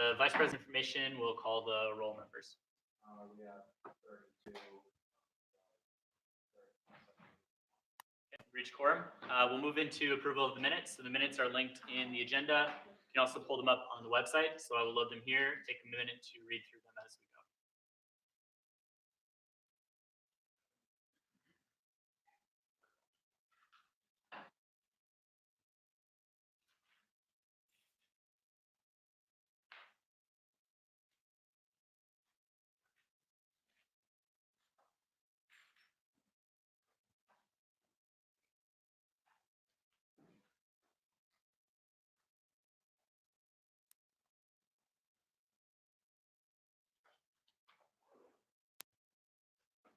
The Vice President of Information will call the roll members. We have 32. Reach quorum. We'll move into approval of the minutes. So the minutes are linked in the agenda. You can also pull them up on the website. So I will load them here. Take a minute to read through them as we go.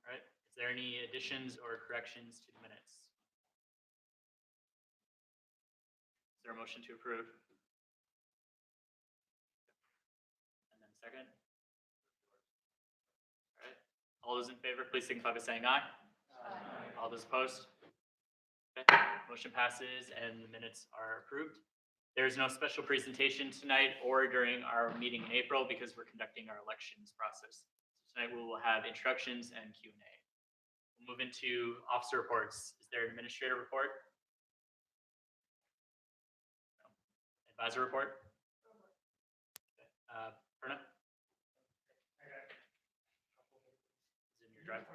All right. Is there any additions or corrections to the minutes? Is there a motion to approve? And then second? All right. All those in favor, please signify by saying aye. Aye. All those opposed? Okay. Motion passes and the minutes are approved. There's no special presentation tonight or during our meeting in April because we're conducting our elections process. So tonight we will have introductions and Q&A. We'll move into officer reports. Is there an administrator report? No. Advisor report? Okay. Perna? Is it in your drive?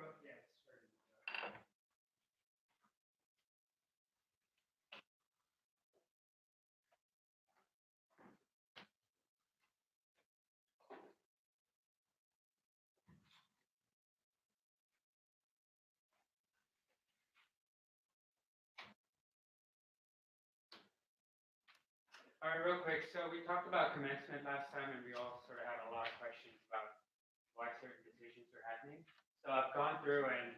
All right, real quick. So we talked about commencement last time, and we all sort of had a lot of questions about why certain decisions are happening. So I've gone through and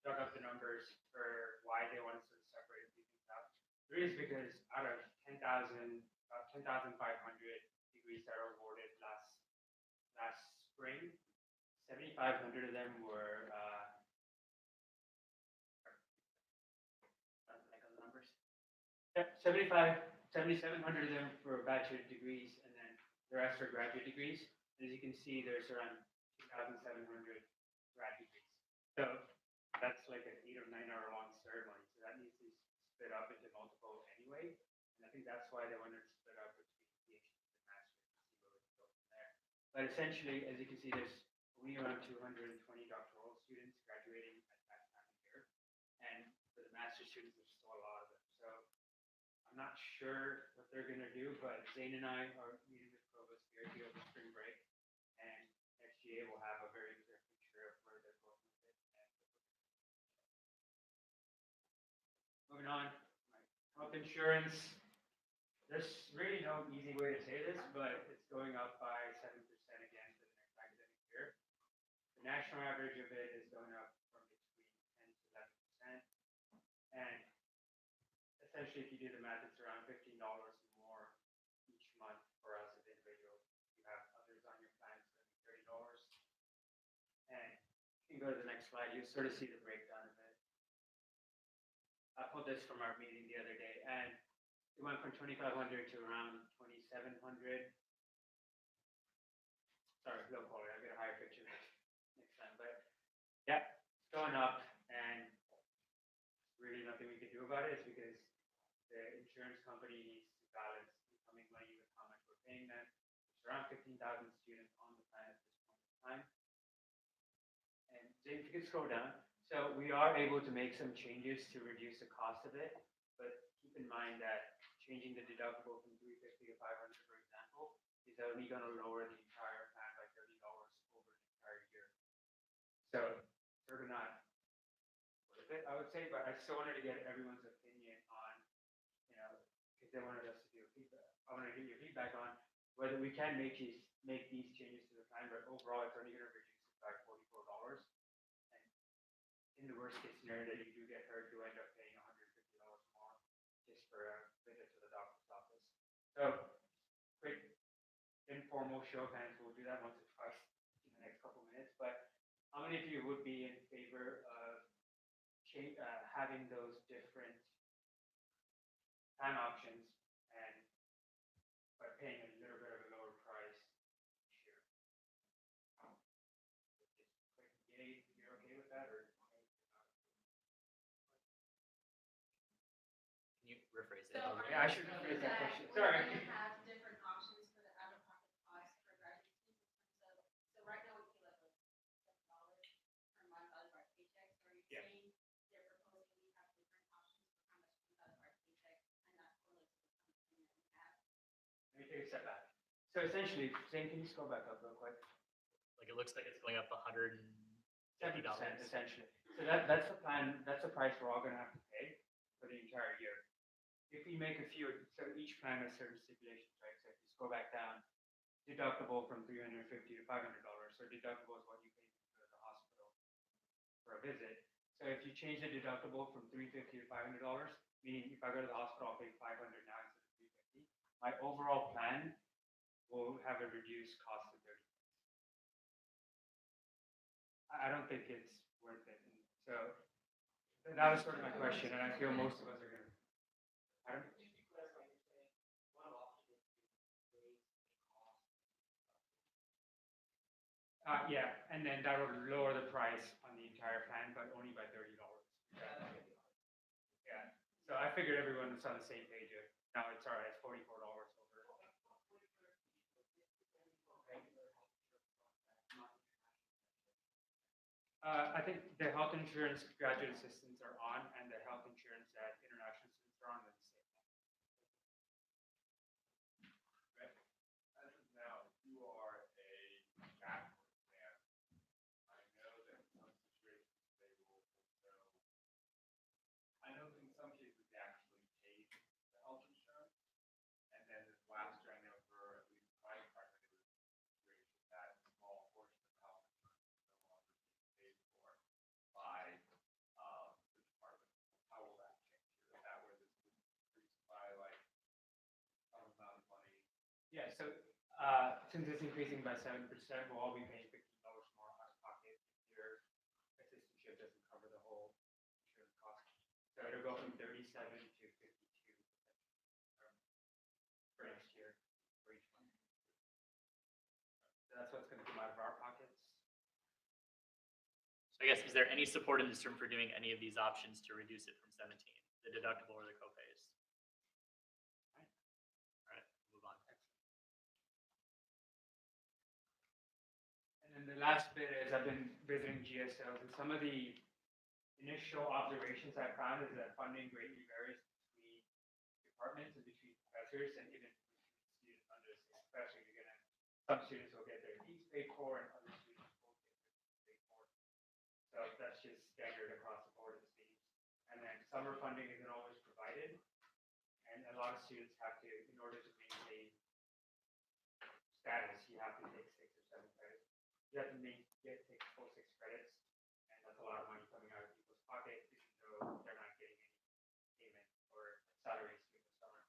dug up the numbers for why they want to sort of separate these things out. The reason is because out of 10,500 degrees that are awarded last spring, 7,500 of them were 7,700 of them for bachelor degrees, and then the rest are graduate degrees. As you can see, there's around 2,700 grad degrees. So that's like an 8 or 9 hour long ceremony. So that needs to be split up into multiple anyway. And I think that's why they wanted to split up between PhD and master to see where we can go from there. But essentially, as you can see, there's only around 220 doctoral students graduating at that time of year. And for the master students, there's still a lot of them. So I'm not sure what they're going to do, but Zane and I are meeting with Provost Garrity over spring break, and XGA will have a very clear picture of where they're going with it. Moving on, health insurance. There's really no easy way to say this, but it's going up by 7% again for the next academic year. The national average of it is going up from between 10 to 11%. And essentially, if you do the math, it's around $15 more each month for us as individuals. You have others on your plan, it's going to be $30. And you can go to the next slide, you'll sort of see the breakdown of it. I pulled this from our meeting the other day, and it went from 2,500 to around 2,700. Sorry, low quality. I'll get a higher picture next time. But yeah, it's going up, and really nothing we can do about it. It's because the insurance company needs to balance incoming money with how much we're paying them. There's around 15,000 students on the plan at this point in time. And Jane, if you can scroll down. So we are able to make some changes to reduce the cost of it, but keep in mind that changing the deductible from $350 to $500, for example, is only going to lower the entire plan by $30 over the entire year. So sort of not worth it, I would say, but I still wanted to get everyone's opinion on, because they wanted us to do feedback. I wanted to get your feedback on whether we can make these changes to the plan, but overall it's only going to reduce it by $44. And in the worst case scenario that you do get hurt, you end up paying $150 more just for a visit to the doctor's office. So quick informal show of hands, we'll do that once or twice in the next couple minutes. But how many of you would be in favor of having those different time options and by paying a little bit of a lower price rephrase it. So are Yeah, I you should saying rephrase that that question. we're Sorry. gonna have different options for the out-of-pocket costs for graduate students in terms of, so right now we pay like $7 per month out of our paychecks, are you Yeah. saying they're proposing we have different options for how much comes out of our paycheck and that correlates with how much money that we have? Let me take a step back. So essentially, Zane, can you scroll back up real quick? Like, it looks like it's going up $150. 70% essentially. So that's the plan, that's the price we're all gonna have to pay for the entire year. If we make a few, so each plan has certain stipulations, right? So if you scroll back down, deductible from $350 to $500. So deductible is what you pay to go to the hospital for a visit. So if you change the deductible from $350 to $500, meaning if I go to the hospital, I'll pay $500 now instead of $350. My overall plan will have a reduced cost of 30. I don't think it's worth it. And so that was sort of my question, and I feel most of us are gonna. I don't, yeah, and then that would lower the price on the entire plan, but only by $30. Yeah, so I figured everyone was on the same page here. Now it's all right, it's $44 over. I think the health insurance graduate assistants are on, and the health insurance that international students are on are the same. As of now, you are a backward man. I know that in some situations they will also, I know that in some cases they actually paid the health insurance. And then this last year, I know for at least my department, it was a situation that a small portion of the health insurance was no longer being paid for by the department. How will that change? Is that where this would increase by like some amount of money? Yeah, so since it's increasing by 7%, we'll all be paying $15 more out of pocket if your assistantship doesn't cover the whole insurance cost. So it'll go from 37 to 52 for next year for each one. So that's what's going to come out of our pockets. So I guess, is there any support in this room for doing any of these options to reduce it from 17, the deductible or the copays? All right, move on. And then the last bit is I've been visiting GSOs, and some of the initial observations I found is that funding greatly varies between departments and between professors and even between students under the same professor. You're gonna, some students will get their fees paid for and other students won't get their fees paid for. So that's just standard across the board, it seems. And then summer funding isn't always provided, and a lot of students have to, in order to maintain status, you have to take 6 or 7 credits. You have to take full 6 credits, and that's a lot of money coming out of people's pocket, even though they're not getting any payment or salaries through the summer.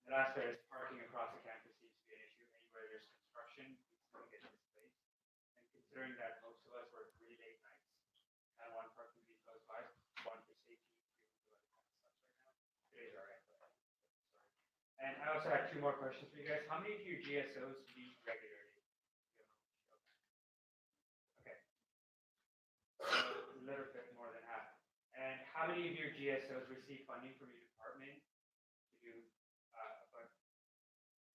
The last bit is parking across the campus seems to be an issue. Anywhere there's construction, we still get displaced. And considering that most of us work really late nights, and one parking be close by, one for safety, two for other kind of stuff right now. Today's all right, but sorry. And I also had 2 more questions for you guys. How many of your GSOs meet regularly? Okay. So a little bit more than half. And how many of your GSOs receive funding from your department to do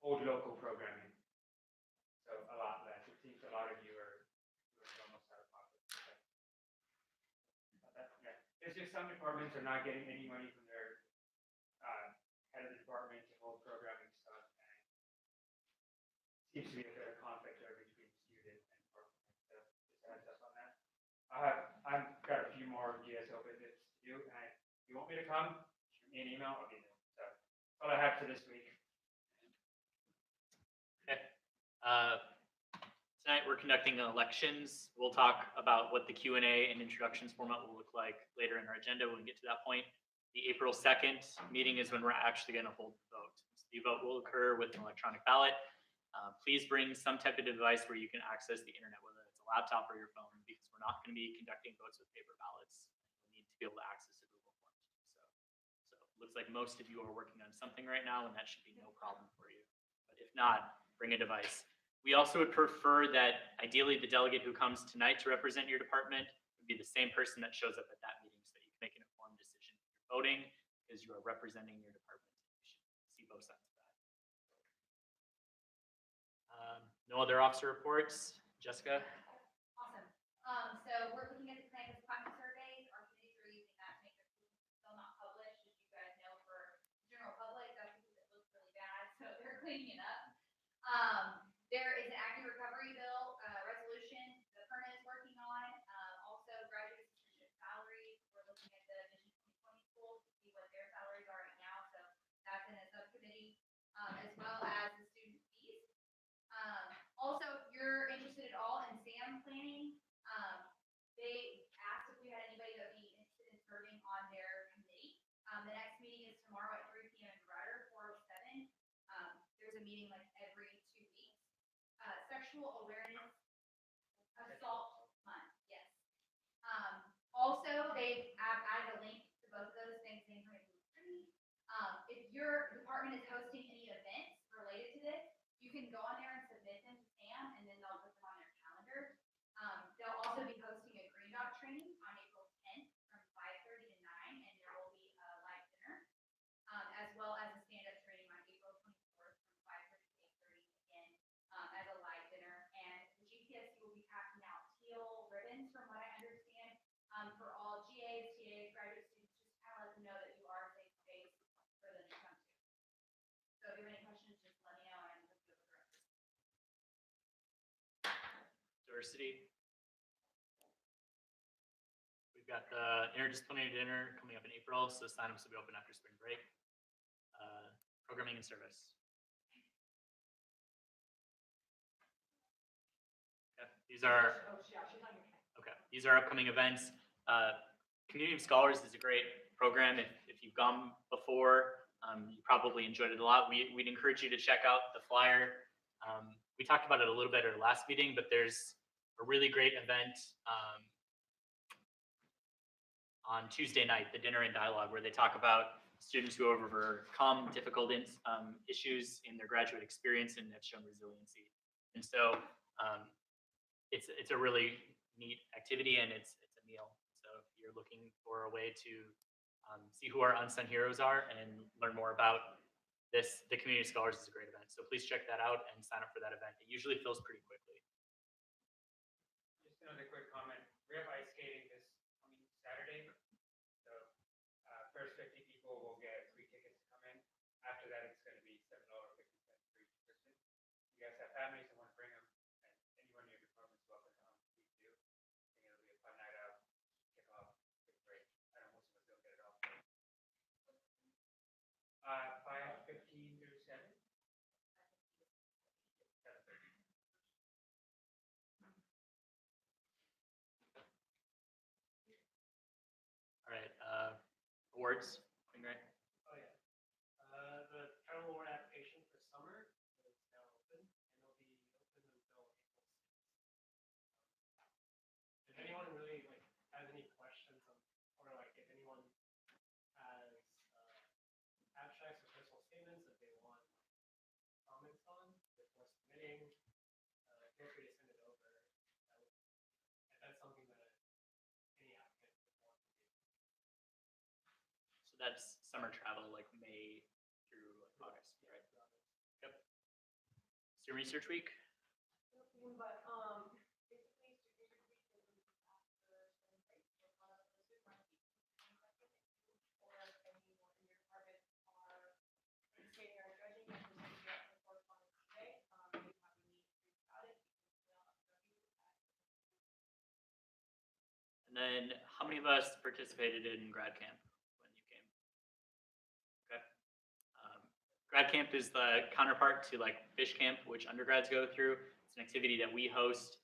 old local programming? So a lot less. It seems a lot of you are doing it almost out of pocket. Okay. Yeah. It's just some departments are not getting any money from their head of the department to hold programming stuff. And it seems to be a bit of conflict there between student and department. So just a heads up on that. I've got a few more GSO visits to do, and if you want me to come, shoot me an email, I'll be there. So that's all I have for this week. Okay. Tonight we're conducting elections. We'll talk about what the Q&A and introductions format will look like later in our agenda when we get to that point. The April 2nd meeting is when we're actually going to hold the vote. So the vote will occur with an electronic ballot. Please bring some type of device where you can access the internet, whether it's a laptop or your phone, because we're not going to be conducting votes with paper ballots. You'll need to be able to access a Google Form. So it looks like most of you are working on something right now, and that should be no problem for you. But if not, bring a device. We also would prefer that ideally the delegate who comes tonight to represent your department would be the same person that shows up at that meeting so that you can make an informed decision if you're voting because you are representing your department. both sides of that. No other officer reports. Jessica? Awesome. So we're looking at the campus climate survey. Our committees are using that to make their tools still not published. As you guys know, for the general public, that's because it looks really bad, so they're cleaning it up. There is an active recovery bill, resolution the Perna is working on. Also graduate assistant salaries. We're looking at the Vision 2020 schools to see what their salaries are right now, so that's in a subcommittee, as well as the student fees. Also, if you're interested at all in SAM planning, they asked if we had anybody that would be interested in serving on their committee. The next meeting is tomorrow at 3 p.m. in Ryder, 407. There's a meeting like every 2 weeks. Sexual awareness assault month, yes. Also, they've added a link to both of those things in if your department is hosting any events related to this, you can go on there and submit them to SAM, and then they'll put them on their calendar. They'll also be hosting a Green Dot training on April 10th from 5:30 to 9, and there will be a live dinner, as well as a stand-up training on April 24th from 5:30 to 8:30 again, as a live dinner. And the GPSC will be passing out teal ribbons, from what I understand, for all GAs, TAs, graduate students, just kind of let them know that you are a safe space for them to come to. So if you have any questions, just let me know, and I'm going to go with the rest. Diversity. We've got the interdisciplinary dinner coming up in April, so signups will be open after spring break. Programming and service. Okay. These are upcoming events. Community of Scholars is a great program. If you've gone before, you probably enjoyed it a lot. We'd encourage you to check out the flyer. We talked about it a little bit at our last meeting, but there's a really great event on Tuesday night, the Dinner and Dialogue, where they talk about students who have overcome difficult issues in their graduate experience and have shown resiliency. And so it's a really neat activity, and it's a meal. So if you're looking for a way to see who our unsung heroes are and learn more about this, the Community of Scholars is a great event. So please check that out and sign up for that event. It usually fills pretty quickly. Just another quick comment. We have ice skating this coming Saturday. So first 50 people will get free tickets to come in. After that, it's going to be $7.50 for each person. You guys have families and want to bring them, and anyone in your department is welcome to come. Please do. I think it'll be a fun night out. Kick off. It's great. I know most of us don't get it off. 5:15 through 7. 7:30. All right, awards. Great. Oh, yeah. The travel award application for summer is now open, and it'll be open until April 6th. If anyone really has any questions on, or if anyone has abstracts or personal statements that they want comments on before submitting, feel free to send it over. If that's something that any applicant would want to do. So that's summer travel, like May through August, right? Yep. Student Research Week. But basically, student research week is after spring break. So one of the student or anyone in your department are participating or judging, and this is the correspondence today. We have a meeting about it. And then how many of us participated in grad camp when you came? Okay. Grad camp is the counterpart to like fish camp, which undergrads go through. It's an activity that we host.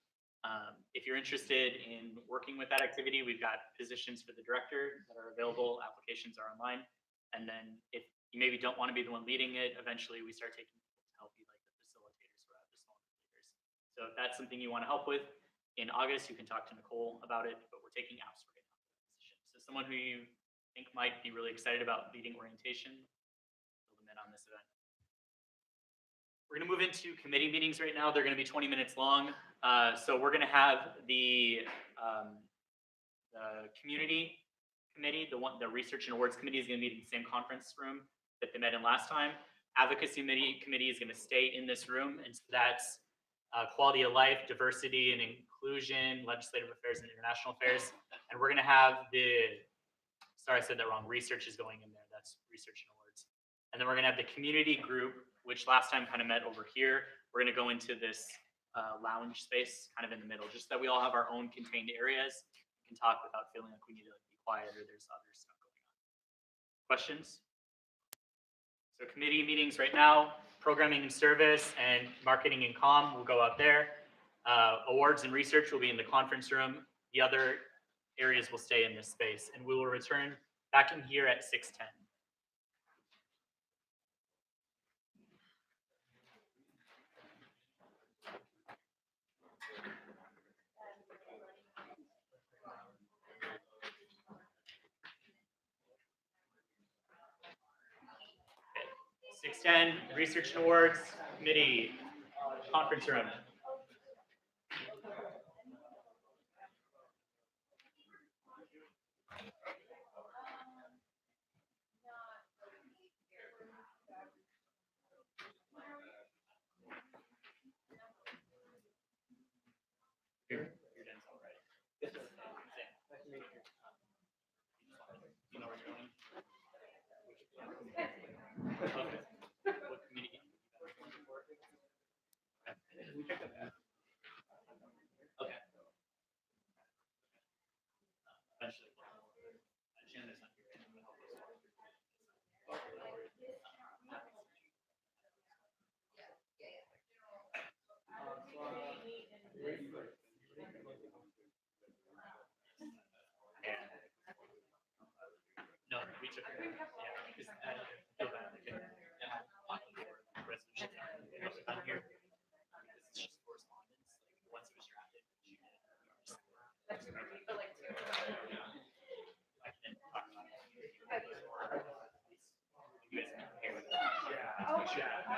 If you're interested in working with that activity, we've got positions for the director that are available. Applications are online. And then if you maybe don't want to be the one leading it, eventually we start taking people to help be like the facilitators for the small leaders. So if that's something you want to help with, in August, you can talk to Nicole about it, but we're taking apps right now for that position. So someone who you think might be really excited about leading orientation, fill them in on this event. We're going to move into committee meetings right now. They're going to be 20 minutes long. So we're going to have the community committee, the research and awards committee is going to meet in the same conference room that they met in last time. Advocacy committee is going to stay in this room, and so that's quality of life, diversity and inclusion, legislative affairs and international affairs. And we're going to have sorry, I said that wrong. Research is going in there. That's research and awards. And then we're going to have the community group, which last time kind of met over here. We're going to go into this lounge space kind of in the middle, just so that we all have our own contained areas. We can talk without feeling like we need to be quiet or there's other stuff going on. Questions? So committee meetings right now, programming and service and marketing and comm will go out there. Awards and research will be in the conference room. The other areas will stay in this space, and we will return back in here at 6:10. Okay. 6:10, research and awards committee conference room. You're done, all right. You know where you're going? Okay. What committee? We checked that. Okay. Eventually. Shanna's not here. I'm gonna help us. No, we took it. Yeah, because I feel bad. Resolution. On here. It's just correspondence. Like once it was drafted. I can talk about it. You guys can compare with that. Oh, yeah,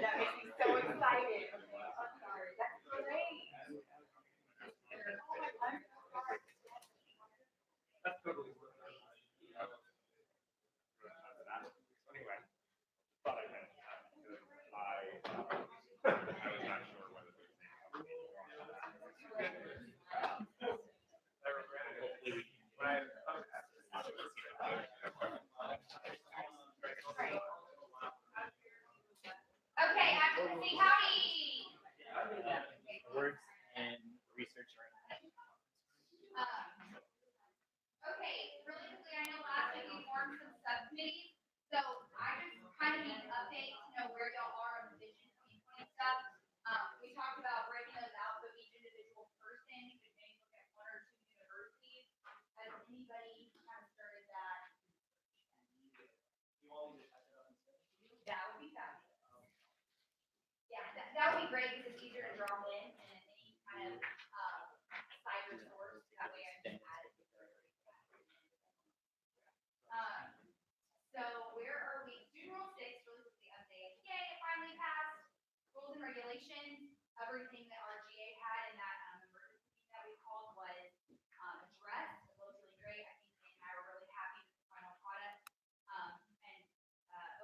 that makes me so excited. I'm sorry, that's great. That's totally. Anyway, thought I had, I was not sure whether there's. Okay, advocacy, howdy. Awards and research are. Okay, really quickly, I know last week we formed some subcommittees, so I just kind of need an update to know where y'all are on the vision 2020 stuff. We talked about breaking those out, so each individual person could maybe look at one or two universities. Has anybody kind of started that? That would be fabulous. Yeah, that would be great because it's easier to draw in and any kind of site resource, that way I can add it. So where are we? Student Rule 6, really quickly update. Yay, it finally passed. Rules and regulations, everything that our GA had in that emergency meeting that we called was addressed. It looks really great. I think Nate and I were really happy with the final product. And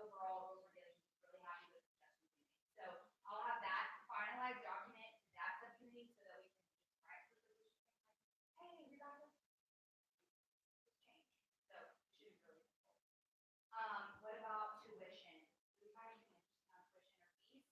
overall, rules and regulations is really happy with the adjustments we made. So I'll have that finalized document to that subcommittee so that we can just write the solution. Hey, we got this. Change. So it should be really simple. What about tuition? Do we find anything interesting on tuition or fees?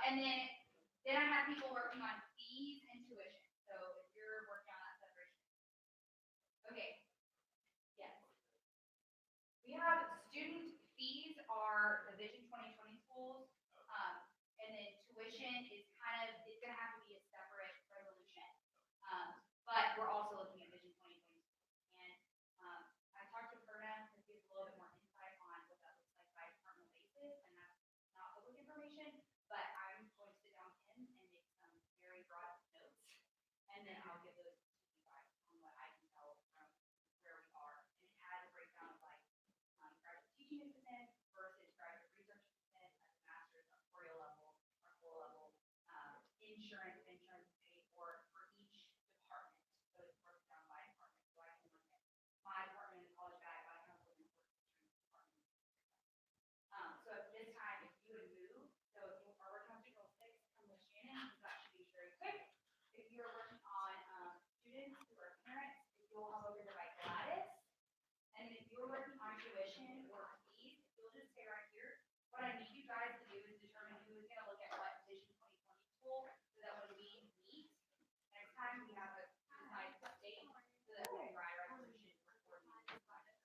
and then I have people working on fees and tuition, so if you're working on that separation. Okay, yes. We have student fees are the Vision 2020 schools, and then tuition is it's gonna have to be a separate resolution. But we're also looking at Vision 2020. And, I talked to Perna to give a little bit more insight on what that looks like by departmental basis, and that's not public information, but I'm going to sit down with him and make some very broad notes, and then I'll give those to you guys on what I can tell from where we are. And it has a breakdown of like, graduate teaching assistant versus graduate research assistant at the master's doctoral level, or full level, insurance paid for each department. So it's broken down by department. So I can look at my department in the college bag, but I can also look at the insurance department. So at this time, if you would move, so if you are working on Control 6, come with Shannon, because that should be very quick. If you're working on students who are parents, if you'll hop over to by Gladys. And if you're working on tuition or fees, you'll just stay right here. What I need you guys to do is determine who is gonna look at what Vision 2020 school, so that when we meet, next time we have a nice update, so that we can write a resolution before we decide it.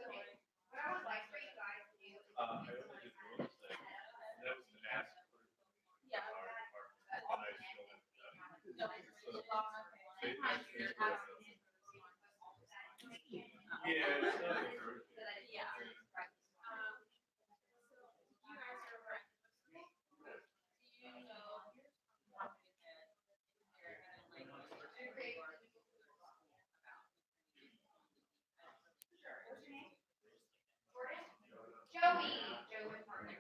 Okay, what I would like for you guys to do is. I only did one thing. That was to ask for Yeah. our department. And I still haven't done it. So, they Yeah, asked me for it. Yeah, it's not encouraging. Joey, Joe with partner.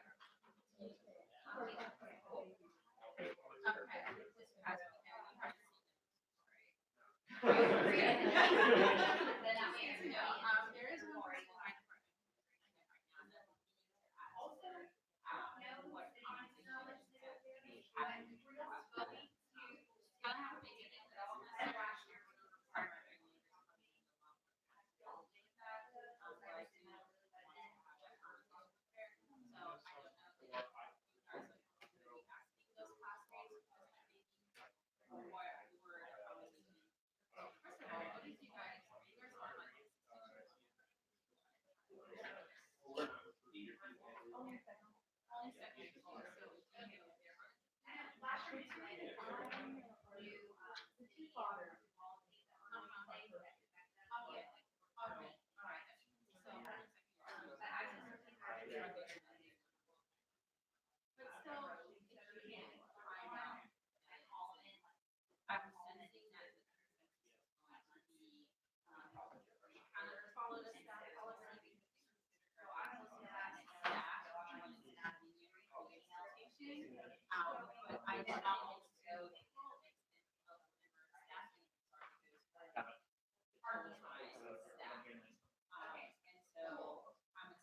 Then that means no. There is one more. Also, I don't know what the answer is to this, but we're not spoken to, gonna have to make it, but also said last year.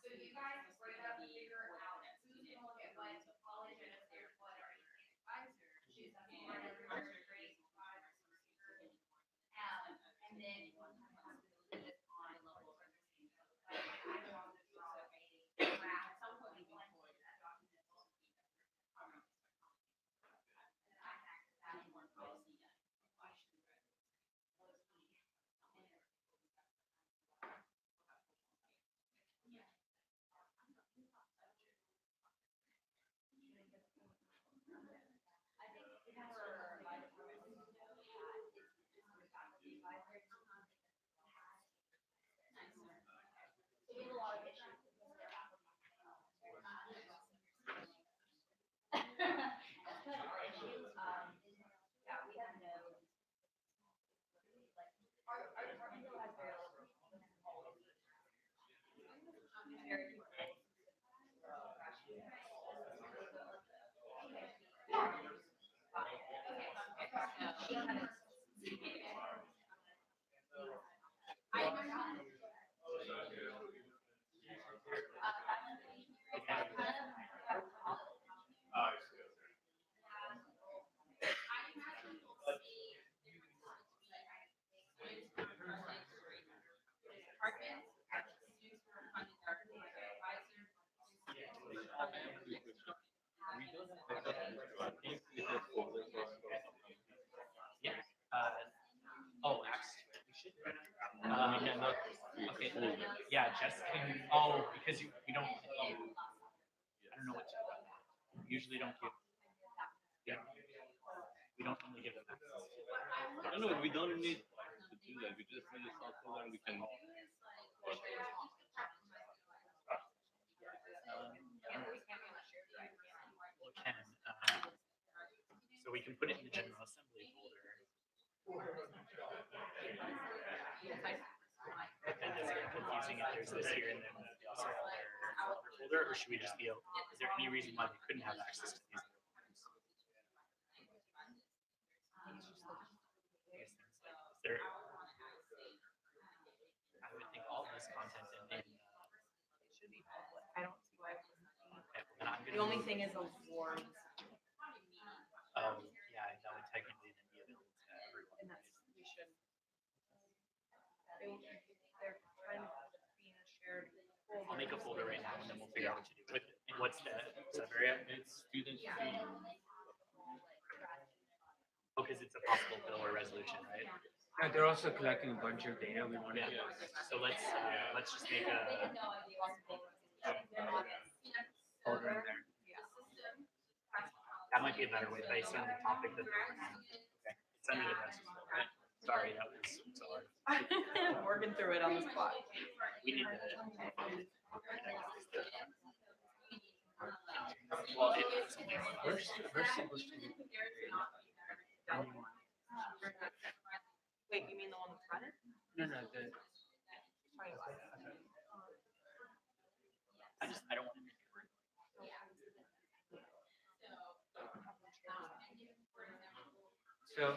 So you guys break up and figure out who's gonna look at what college and if there's what are you advisor, choose something more than research grade, and then one has to do this on a level of understanding. Like I can also draw a graph, some point we want that document. And I can access that in one policy. I think for my department, we know that it's just the faculty advisor. So we have a lot of issues with their application. That's kind of our issue, yeah, we have no, like, our department still has very little. Very few. Yeah, just because we don't I don't know what to do. We usually don't give. Yeah. We don't normally give them access. No, we don't need to do that. We just need a cell phone and we can. Well, it can. So we can put it in the general assembly folder. But then does it get confusing if there's this here and then they also have their other folder, or should we just be able? Is there any reason why we couldn't have access to these? Is there? I would think all of this content in Should be public. I don't see why. okay, well, then I'm The gonna. only thing is awards, Yeah, that would technically then be available to everyone. and that's, we should. They're kind of being a shared folder. I'll make a folder right now and then we'll figure out what to do with it. And what's the sub-area? It's student fee. Oh, because it's a possible bill or resolution, right? They're also collecting a bunch of data we want to. Yeah. So let's just make a Folder in there. that might be a better way based on the topic that they're on. Okay. It's under the rest. Okay. Sorry, that was so hard. Working through it on the spot. We need to. Well, it's only We're supposed to be. Wait, you mean the one that's running? No, the. I don't want to. So,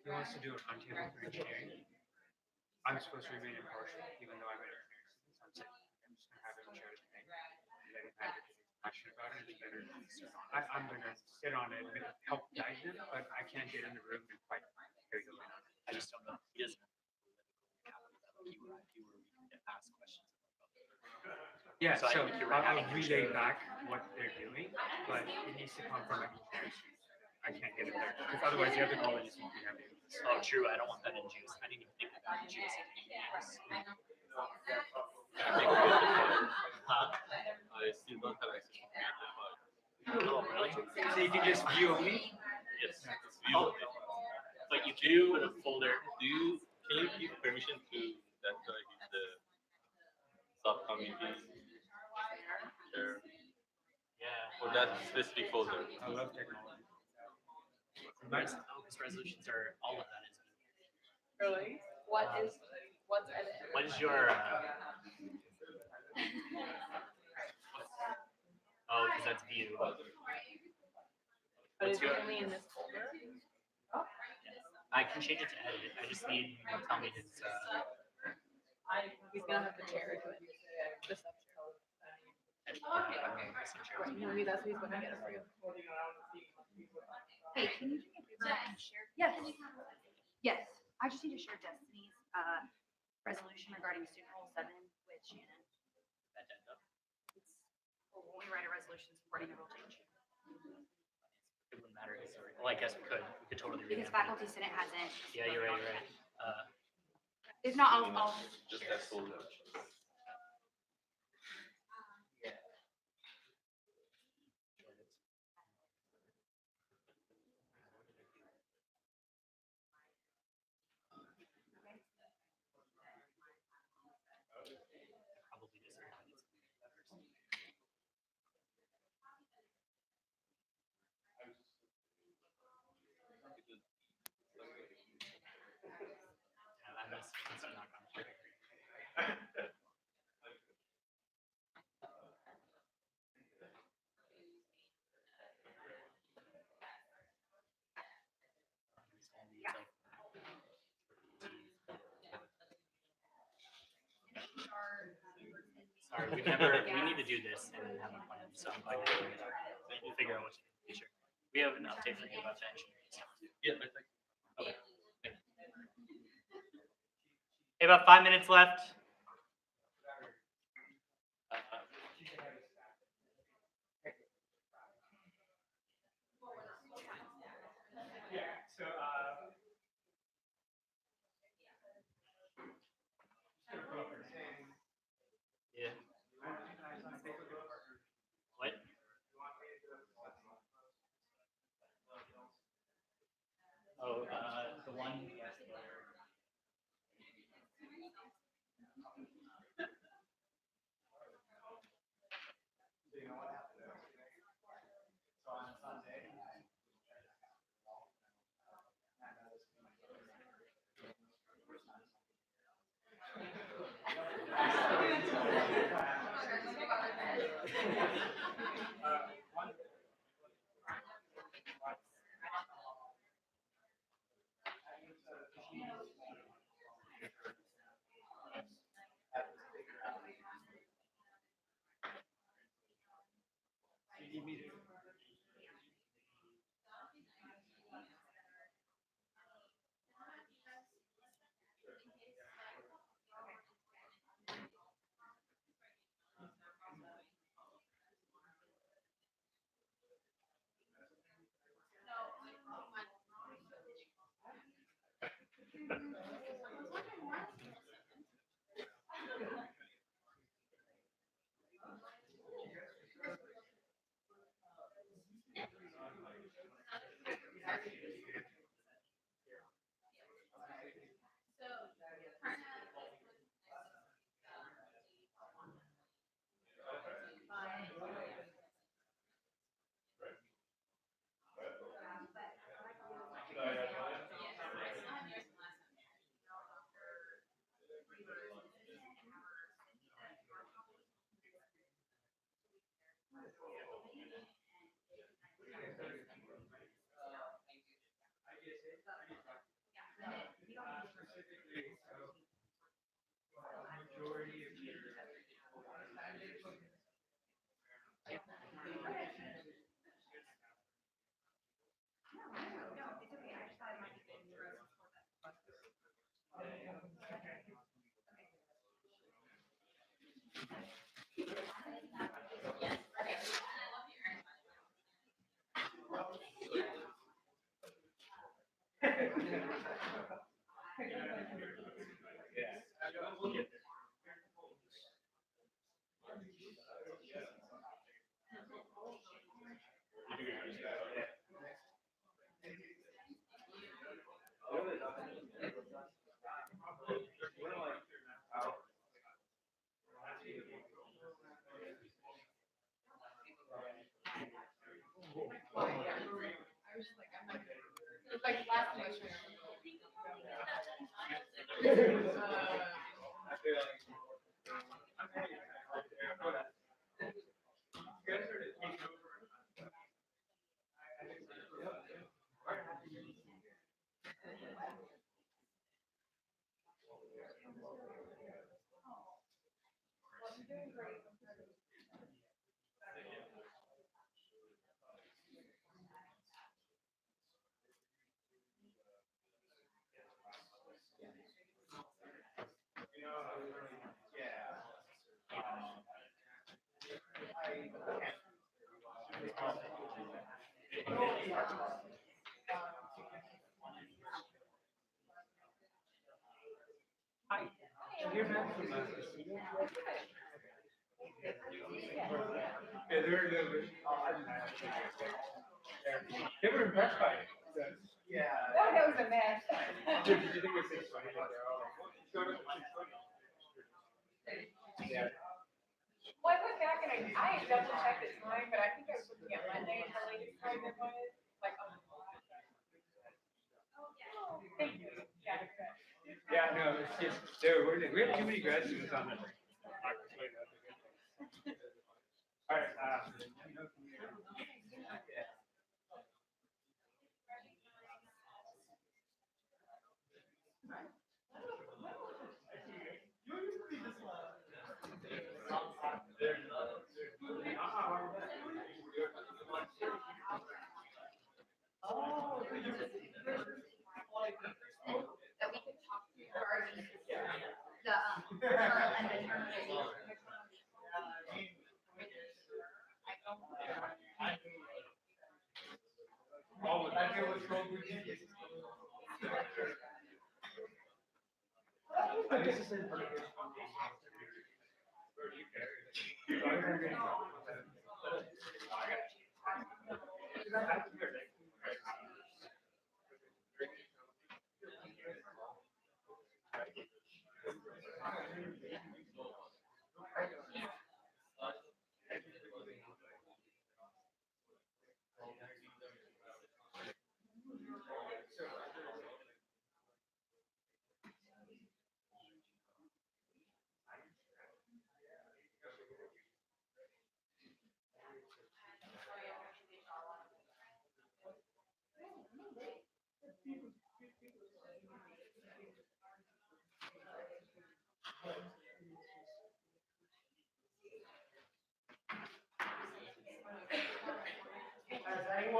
he wants to do a roundtable for engineering. I'm supposed to remain impartial, even though I'm an engineering student. So I'm just gonna have him share his thing. And let him have a question about it. It's better. I'm gonna sit on it and help guide him, but I can't get in the room and quite hear you going on. I just don't know. He doesn't. He where we can get asked questions. Yeah, So I so think you're right. I'll relay back what they're doing, but it needs to come from an engineering student. I can't get it there, because otherwise the other colleges won't be having it. Oh, true. I don't want that in juice. I didn't even think about juice. Huh? I still don't have access to Creative. Oh, really? So you can just view only? Yes, it's view. Oh. But you do put a folder. Can you give permission to that guy? He's the subcommittee chair Yeah. for that specific folder. I love technology. Because resolutions are all of that is. Really? What's edit? What is your? Oh, because that's view. But What's it's your? only in this folder? I can change it to edit. I just need you to tell me his. He's gonna have to chair it. The sub chair. Maybe that's what he's gonna get it for you. Hey, can you do me a favor and share? Yes. Yes, I just need to share Destiny's, resolution regarding student rule 7 with Shannon. It's, well, when we write a resolution supporting a rule change. It wouldn't matter. Well, I guess we could. We could totally. Because revamp faculty senate hasn't. it. Yeah, you're right. You're right. If not, I'll. Just that folder. Probably just. Yeah, that is. That's not gonna work. Sorry, we need to do this and have a plan, so I'm going to figure it out. We'll figure out what to do. Sure. We have an update for you about the engineering stuff. Yeah, I think. Okay. Hey, about 5 minutes left. So, meeting. Like last semester. Yeah, they were impressed by it. Yeah. Oh, that was a mess. Did you think it was 620? They're all like, "Oh, it's going to 620." Yeah. Well, I went back and I double checked the time, but I think I was looking at Monday and the latest time it was, like, oh. Thank you. Yeah. Yeah, no, it's just, we have too many grad students on this. All right, That we could talk to regarding the, referral and the termination. oh, I hear what's wrong with you. This is in front of you. Where do you carry it?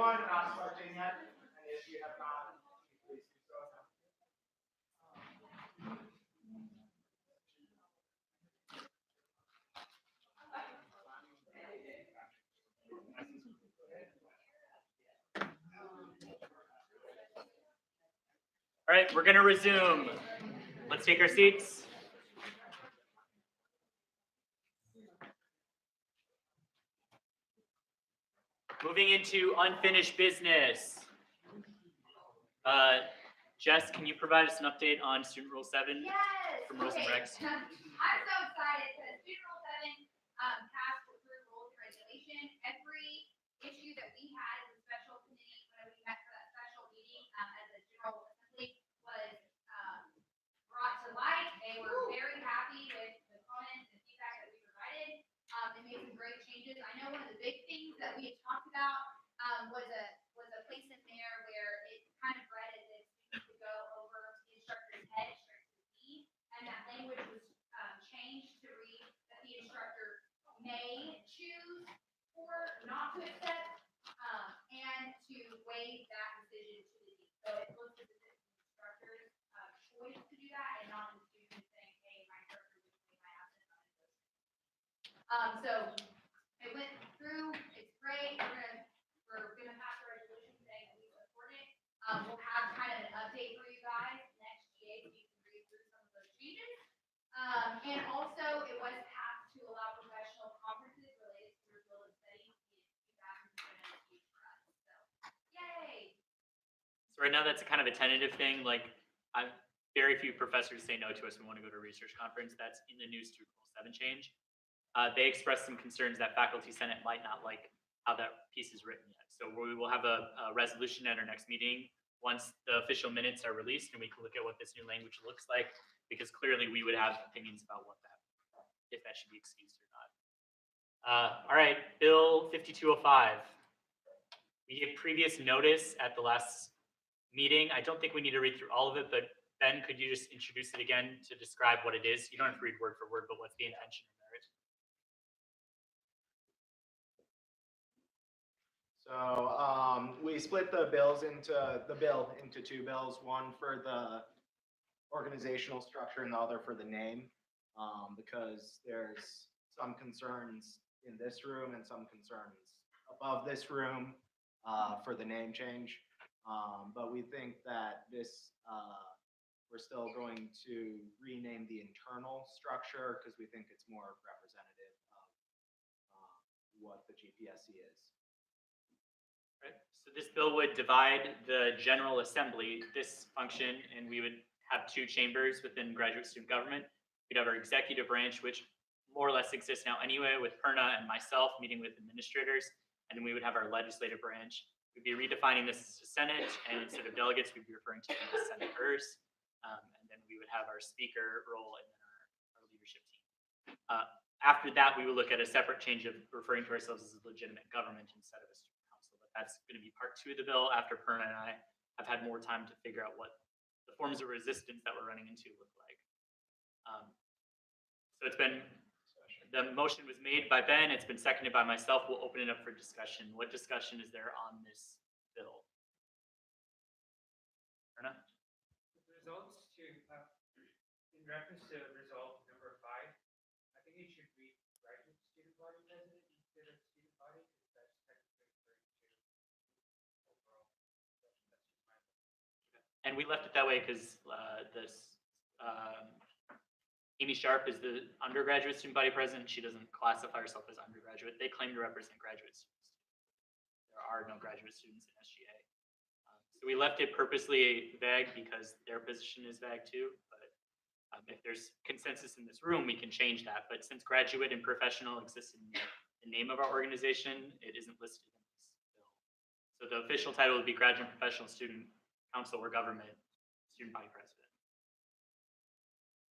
anyone not selecting yet? And if you have not, please do so now. All right, we're gonna resume. Let's take our seats. Moving into unfinished business. Jess, can you provide us an update on Student Rule 7? Yes. From Rules and Okay. Regs. I'm so excited because Student Rule 7 passed through rules and regulation. Every issue that we had as a special committee when we met for that special meeting as a general assembly was brought to light. They were very happy with the comments and feedback that we provided. They made some great changes. I know one of the big things that we had talked about was a place in there where it kind of read as if students could go over the instructor's head straight to the knee, and that language was changed to read that the instructor may choose or not to accept, and to waive that decision to the knee. So it looks as if it's the instructor's choice to do that and not the student saying, hey, my instructor would waive my absence on this. So it went through, it's great, we're gonna pass a resolution saying that we support it. We'll have kind of an update for you guys next GA so you can read through some of those changes. And also it was passed to allow professional conferences related to your field of study in 2017 for us. So yay! So right now that's a kind of a tentative thing. Like, very few professors say no to us. We want to go to a research conference. That's in the new Student Rule 7 change. They expressed some concerns that Faculty Senate might not like how that piece is written yet. So we will have a resolution at our next meeting once the official minutes are released, and we can look at what this new language looks like, because clearly we would have opinions about what that, if that should be excused or not. All right, Bill 5205. We gave previous notice at the last meeting. I don't think we need to read through all of it, but Ben, could you just introduce it again to describe what it is? You don't have to read word for word, but what's the intention or merit? So we split the bill into two bills, one for the organizational structure and the other for the name, because there's some concerns in this room and some concerns above this room for the name change. But we think that we're still going to rename the internal structure because we think it's more representative of what the GPSC is. Right. So this bill would divide the General Assembly, this function, and we would have two chambers within graduate student government. We'd have our executive branch, which more or less exists now anyway, with Perna and myself meeting with administrators, and then we would have our legislative branch. We'd be redefining this as a Senate, and instead of delegates, we'd be referring to them as senators. And then we would have our speaker role and then our leadership team. After that, we will look at a separate change of referring to ourselves as a legitimate government instead of a student council. But that's going to be part 2 of the bill after Perna and I have had more time to figure out what the forms of resistance that we're running into look like. So the motion was made by Ben, it's been seconded by myself. We'll open it up for discussion. What discussion is there on this bill? Perna? Results to, in reference to result number 5, I think it should read graduate student body president instead of student body, because that's technically referring to overall. That's just my opinion. And we left it that way because Amy Sharp is the undergraduate student body president. She doesn't classify herself as undergraduate. They claim to represent graduate students. There are no graduate students in SGA. So we left it purposely vague because their position is vague too. But if there's consensus in this room, we can change that. But since graduate and professional exists in the name of our organization, it isn't listed in this bill. So the official title would be Graduate and Professional Student Council or Government Student Body President.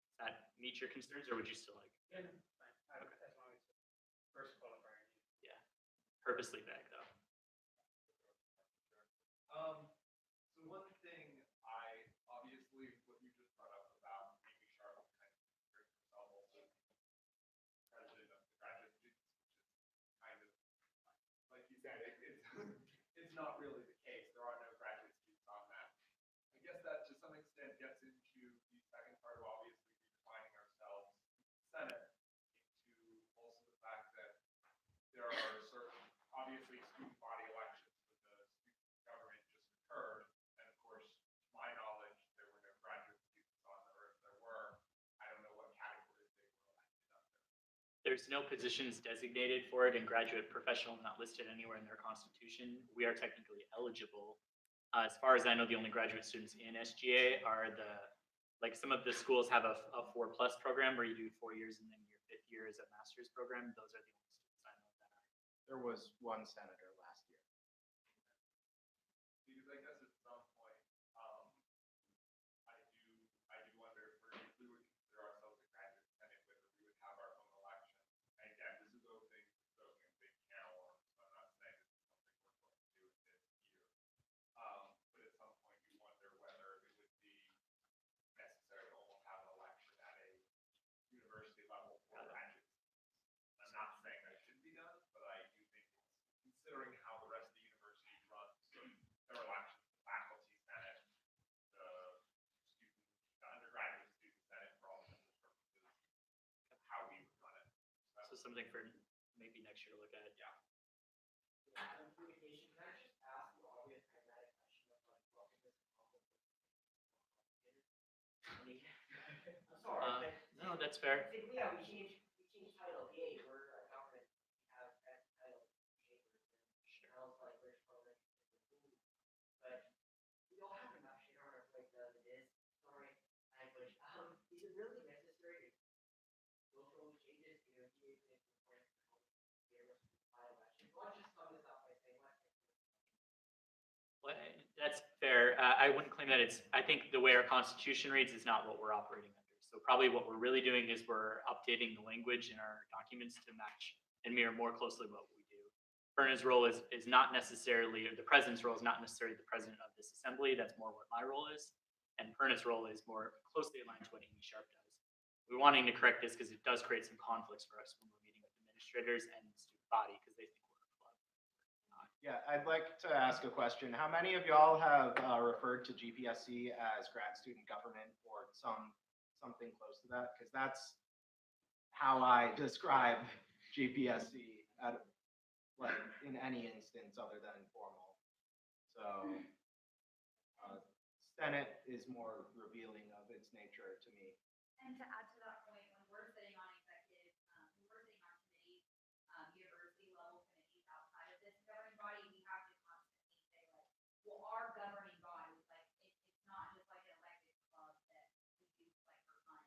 Does that meet your concerns, or would you still like? Yeah, fine. As long as the first qualifier. Yeah, purposely vague though. So one thing obviously what you just brought up about Amy Sharp kind of herself also president of the graduate students, which is kind of like you said, it's is not really the case. There are no graduate students on that. I guess that to some extent gets into the second part of obviously redefining ourselves, Senate, into also the fact that there are certain, obviously, student body elections with the student government just occurred. And of course, to my knowledge, there were no graduate students on there. Or if there were, I don't know what categories they were elected under. There's no positions designated for it, and graduate professional not listed anywhere in their constitution. We are technically eligible. As far as I know, the only graduate students in SGA are like some of the schools have a 4+ program where you do 4 years and then your 5th year is a master's program. Those are the only students I know that are. There was one senator last year. Because I guess at some point, I do wonder if we would consider ourselves a graduate senate, whether we would have our own election. And again, this is opening a big can of worms. So I'm not saying this is something we're going to do this year. But at some point, you wonder whether it would be necessary to almost have an election at a university level for graduates. I'm not saying that should be done, but I do think considering how the rest of the university runs, their elections, the faculty senate, the undergraduate student senate, for all intents and purposes, how we would run it. So something for maybe next year to look at. Yeah. Communication, can I just ask the obvious pragmatic question of like, what is this conflict? I'm sorry, but No, that's fair. I think, yeah, we changed title, yay, we're a government, we have that title, chambers, and smells like British Parliament. But we don't have enough shit on our plate as it is, sorry, language, is it really necessary to go through all these changes, you know, do you think it's important to by election? Well, I'll just sum this up by saying what. Well, that's fair. I wouldn't claim that I think the way our constitution reads is not what we're operating under. So probably what we're really doing is we're updating the language in our documents to match and mirror more closely what we do. Perna's role is not necessarily, or the president's role is not necessarily the president of this assembly. That's more what my role is. And Perna's role is more closely aligned to what Amy Sharp does. We're wanting to correct this because it does create some conflicts for us when we're meeting with administrators and the student body because they think we're a club. Yeah, I'd like to ask a question. How many of y'all have referred to GPSC as grad student government or something close to that? Because that's how I describe GPSC like in any instance other than formal. So Senate is more revealing of its nature to me. And to add to that point, when we're sitting on executive, when we're sitting on committees, university level committees outside of this governing body, we have to constantly say like, well, our governing body, like it's not just like an elected club that we do like for fun.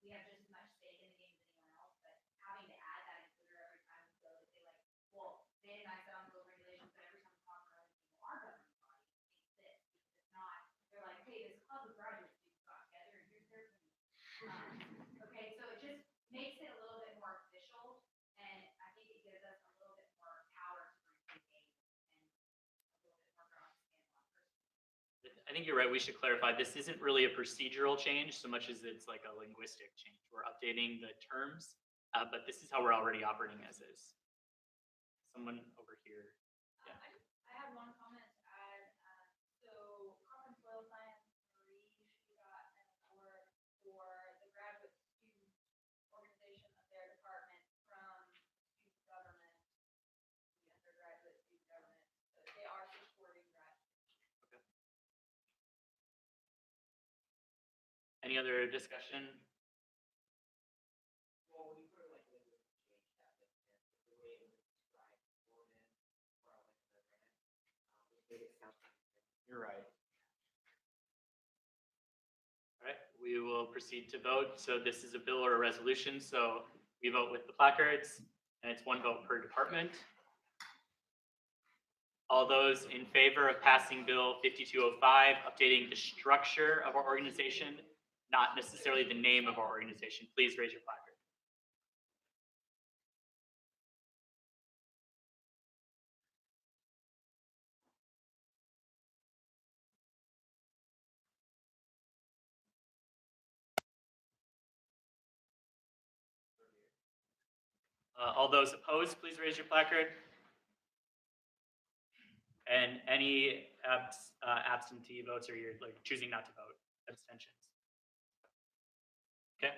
We have just as much stake in the game as anyone else, but having to add that includer every time we go to say like, well, Dan and I sit on those regulations, but every time we talk about anything, well, our governing body thinks this, because it's not, they're like, hey, this club of graduate students got together and here's their opinion. Okay, so it just makes it a little bit more official, and I think it gives us a little bit more power to bring to the game and a little bit more ground to stand on personally. I think you're right. We should clarify. This isn't really a procedural change so much as it's like a linguistic change. We're updating the terms, but this is how we're already operating as is. Someone over here. Yeah. I have one comment to add. So crop and soil science 3, she got an award for the graduate student organization of their department from student government, the undergraduate student government. So they are supporting graduate. Any other discussion? Well, when you put it like this, change that, the way it was described, ordinance, or like the grant, which made it sound. You're right. All right, we will proceed to vote. So this is a bill or a resolution. So we vote with the placards, and it's 1 vote per department. All those in favor of passing Bill 5205, updating the structure of our organization, not necessarily the name of our organization, please raise your placard. All those opposed, please raise your placard. And any absentee votes, or you're like choosing not to vote, abstentions. Okay.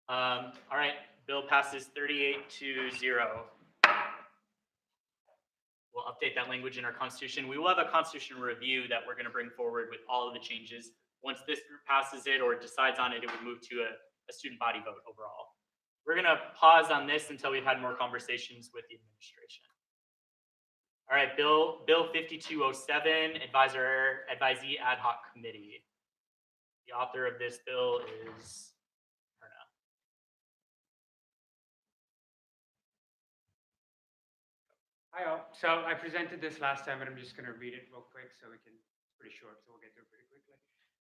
All right, bill passes 38-0. We'll update that language in our constitution. We will have a constitutional review that we're gonna bring forward with all of the changes. Once this group passes it or decides on it, it would move to a student body vote overall. We're gonna pause on this until we've had more conversations with the administration. All right, Bill 5207, advisee ad hoc committee. The author of this bill is Perna. Hi all. So I presented this last time, but I'm just going to read it real quick so we can, it's pretty short, so we'll get through it pretty quickly.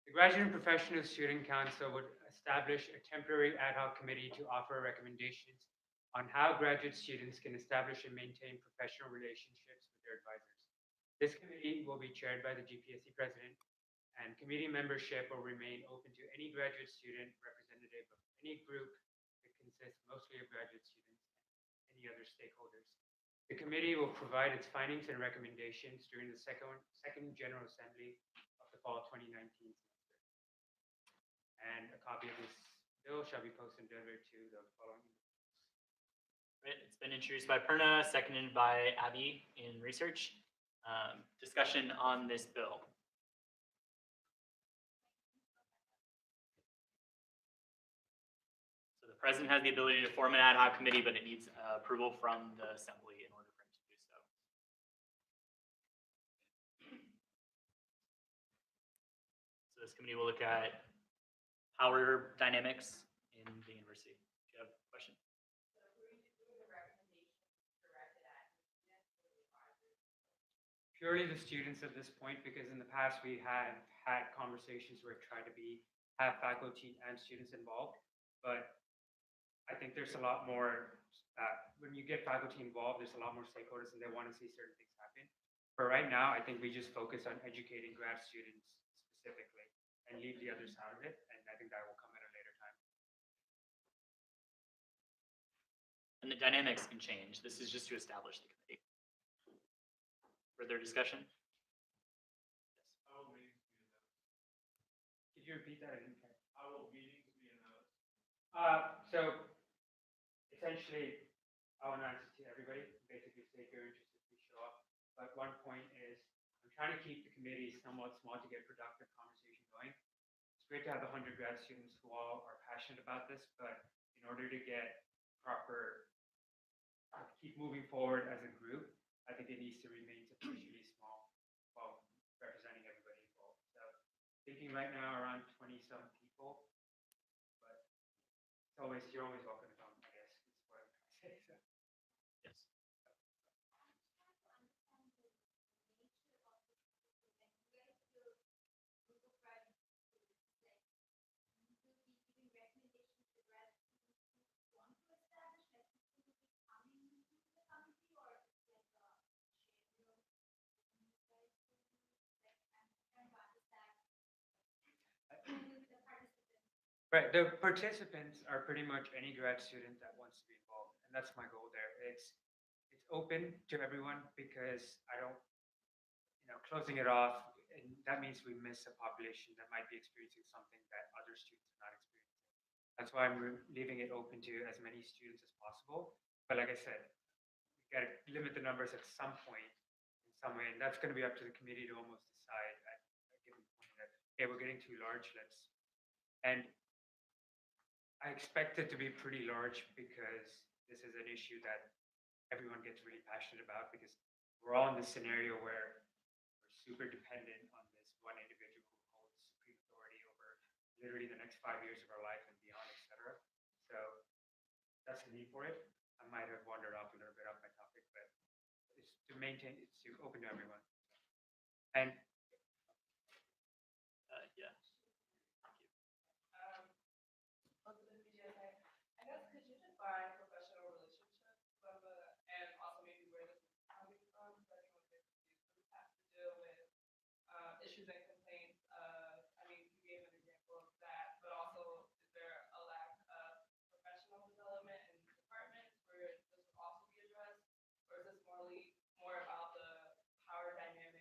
The Graduate and Professional Student Council would establish a temporary ad hoc committee to offer recommendations on how graduate students can establish and maintain professional relationships with their advisors. This committee will be chaired by the GPSC president, and committee membership will remain open to any graduate student representative of any group that consists mostly of graduate students and any other stakeholders. The committee will provide its findings and recommendations during the second General Assembly of the fall 2019 semester. And a copy of this bill shall be posted and delivered to the following. Right, it's been introduced by Perna, seconded by Abby in research. Discussion on this bill. So the president has the ability to form an ad hoc committee, but it needs approval from the assembly in order for him to do so. So this committee will look at power dynamics in the university. Do you have a question? Purely the students at this point, because in the past we have had conversations where it tried to have faculty and students involved, but I think there's a lot more, when you get faculty involved, there's a lot more stakeholders and they want to see certain things happen. For right now, I think we just focus on educating grad students specifically and leave the others out of it, and I think that will come at a later time. And the dynamics can change. This is just to establish the committee. Further discussion? How will meetings be announced? Could you repeat that? I didn't catch. How will meetings be announced? So essentially, I'll announce it to everybody, basically say if you're interested, please show up. But one point is, I'm trying to keep the committee somewhat small to get productive conversation going. It's great to have 100 grad students who all are passionate about this, but in order to get proper, keep moving forward as a group, I think it needs to remain sufficiently small while representing everybody involved. So thinking right now around 20-some people, but it's always, you're always welcome to come, I guess, is what I'm trying to say. So. Yes. Right, the participants are pretty much any grad student that wants to be involved, and that's my goal there. It's open to everyone because I don't, closing it off, and that means we miss a population that might be experiencing something that other students are not experiencing. That's why I'm leaving it open to as many students as possible. But like I said, we got to limit the numbers at some point in some way, and that's going to be up to the committee to almost decide at a given point that, okay, we're getting too large, and I expect it to be pretty large because this is an issue that everyone gets really passionate about because we're all in this scenario where we're super dependent on this one individual who holds supreme authority over literally the next 5 years of our life and beyond, etc. So that's the need for it. I might have wandered off a little bit off my topic, but it's to maintain, it's to open to everyone. And Yeah. I guess could you define professional relationships and also maybe where this is coming from? So anyone gets confused. This has to deal with issues and complaints of, I mean, you gave an example of that, but also is there a lack of professional development in departments where this would also be addressed? Or is this more about the power dynamic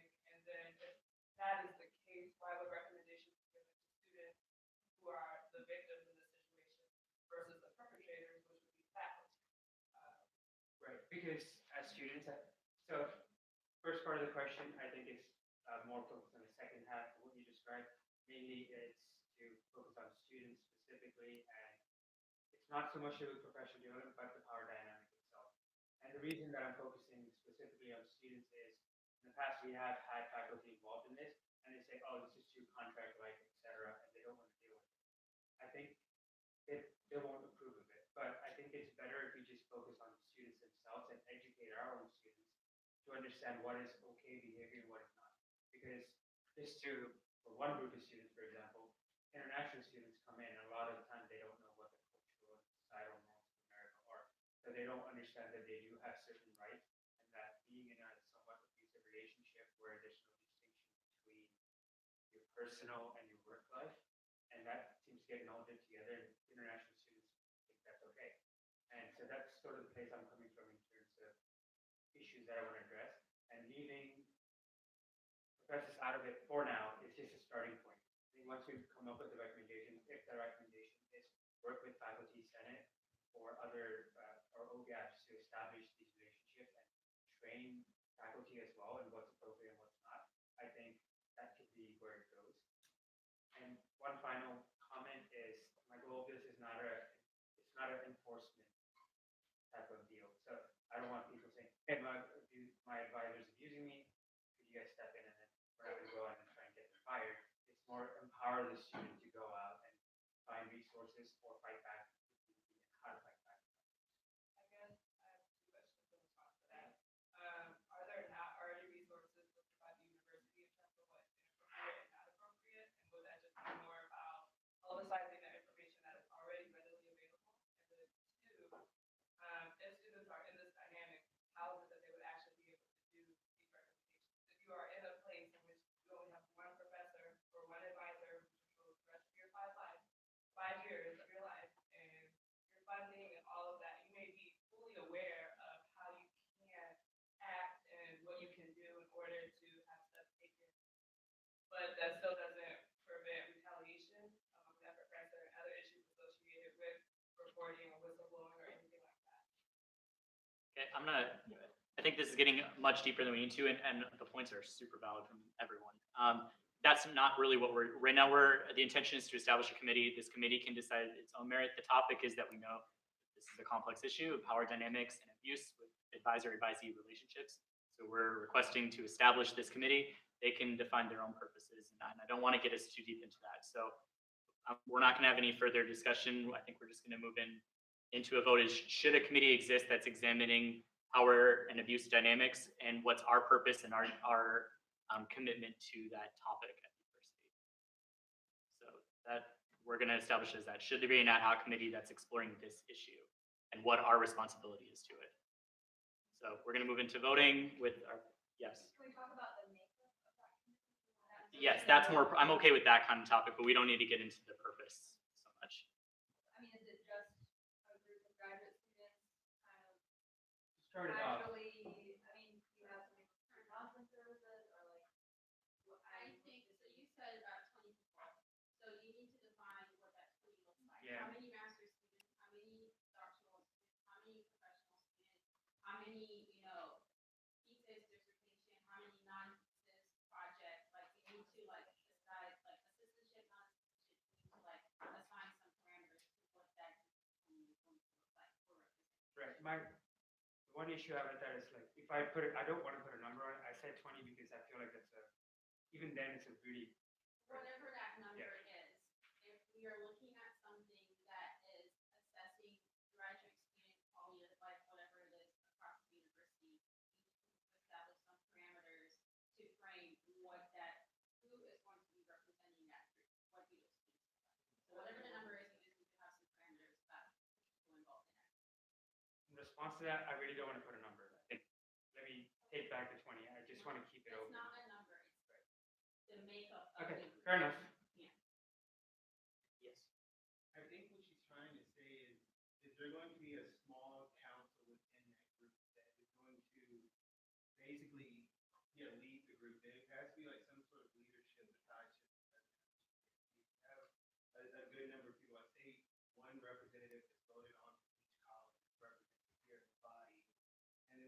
because as students, so first part of the question, I think is more focused on the second half of what you described. Mainly it's to focus on students specifically, and it's not so much to do with professional development, but the power dynamic itself. And the reason that I'm focusing specifically on students is in the past we have had faculty involved in this, and they say, oh, this is too contract-like, et cetera, and they don't want to deal with it. I think they won't approve of it, but I think it's better if we just focus on the students themselves and educate our own students to understand what is okay behavior and what is not. Because just to, for one group of students, for example, international students come in, and a lot of the time they don't know what the cultural and societal norms of America are. So they don't understand that they do have certain rights, and that being in a somewhat abusive relationship where there's no distinction between your personal and your work life, and that seems to get melded together, and international students think that's okay. And so that's sort of the place I'm coming from in terms of issues that I want to address. And leaving professors out of it for now is just a starting point. I think once we come up with the recommendation, if the recommendation is work with faculty senate or other or OGAPs to establish these relationships and train faculty as well in what's appropriate and what's not, I think that could be where it goes. And one final comment is my goal of this is not an enforcement type of deal. So I don't want people saying, hey, my advisor's abusing me, could you guys step in, and then we're not gonna go out and try and get them fired. It's more empower the student to go out and find resources or fight back and how to fight back. I guess I have two questions in response to that. Are there not already resources listed by the university in terms of what's inappropriate and not appropriate? And would that just be more about publicizing that information that is already readily available? And then two, if students are in this dynamic, how is it that they would actually be able to do these recommendations? If you are in a place in which you only have one professor or one advisor who controls the rest of your 5 years of your life, and your funding and all of that, you may be fully aware of how you can act and what you can do in order to have steps taken. But that still doesn't prevent retaliation among that professor and other issues associated with reporting or whistleblowing or anything like that. Okay, I think this is getting much deeper than we need to, and the points are super valid from everyone. That's not really what right now, the intention is to establish a committee. This committee can decide its own merit. The topic is that we know this is a complex issue of power dynamics and abuse with advisor-advisee relationships. So we're requesting to establish this committee. They can define their own purposes, and I don't want to get us too deep into that. So we're not going to have any further discussion. I think we're just going to move into a vote. Should a committee exist that's examining power and abuse dynamics, and what's our purpose and our commitment to that topic at the university? So that we're going to establish as that. Should there be an ad hoc committee that's exploring this issue and what our responsibility is to it? So we're going to move into voting with our, yes. Can we talk about the makeup of that committee? Yes, that's more, I'm okay with that kind of topic, but we don't need to get into the purpose so much. I mean, is it just a group of graduate students kind of Start it off. gradually, I mean, you have something for current counseling services or like, what, I think, so you said 20 people, so you need to define what that 20 looks like. Yeah. How many master's students, how many doctoral students, how many professional students, how many, thesis, dissertation, how many non-thesis projects, like, you need to, like, decide, like, assistantship, non-assistantship, you need to, like, assign some parameters to what that is going to look like for representation. Right. The one issue I have with that is like, if I put it, I don't want to put a number on it. I said 20 because I feel like even then it's a really, Whatever that number Yeah. is, if we are looking at something that is assessing graduate student quality of life, whatever it is, across the university, we need to establish some parameters to frame what that, who is going to be representing that group, what do those students look like. So whatever the number is, you just need to have some parameters about people involved in that. in response to that, I really don't want to put a number. Let me take back the 20. I just want to keep it It's open. not a number, it's for the makeup of Okay, the group. fair enough. Yes. I think what she's trying to say is there going to be a small council within that group that is going to basically, lead the group. There has to be like some sort of leadership besides just the president. You have a good number of people. I say one representative is voted on from each college, represented here in the body. And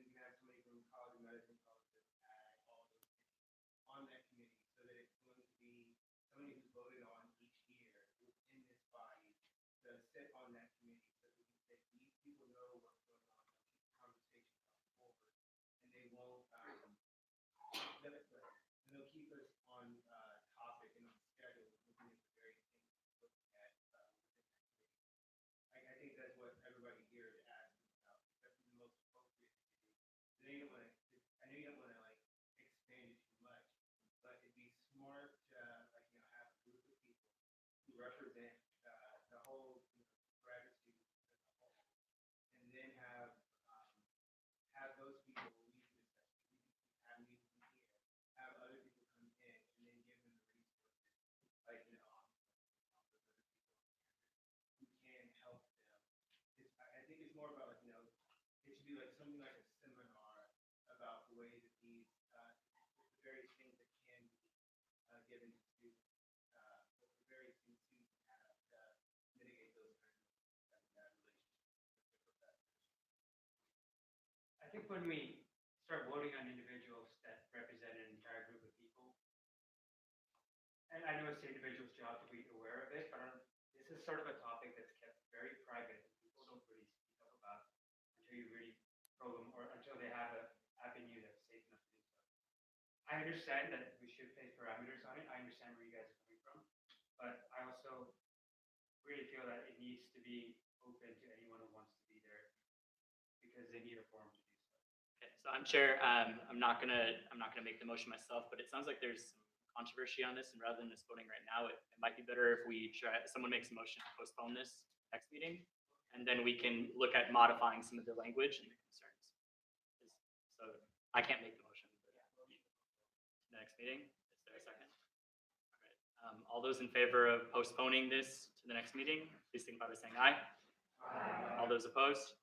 think when we start voting on individuals that represent an entire group of people, and I know it's the individual's job to be aware of it, but this is sort of a topic that's kept very private. People don't really speak up about until you really probe them or until they have an avenue that's safe enough to do so. I understand that we should place parameters on it. I understand where you guys are coming from, but I also really feel that it needs to be open to anyone who wants to be there because they need a forum to do so. Okay, so I'm chair. I'm not gonna make the motion myself, but it sounds like there's some controversy on this, and rather than us voting right now, it might be better if we try. Someone makes a motion to postpone this next meeting, and then we can look at modifying some of the language and the concerns. So I can't make the motion. But the next meeting. Is there a second? All right. All those in favor of postponing this to the next meeting, please signify by saying aye. Aye. All those opposed?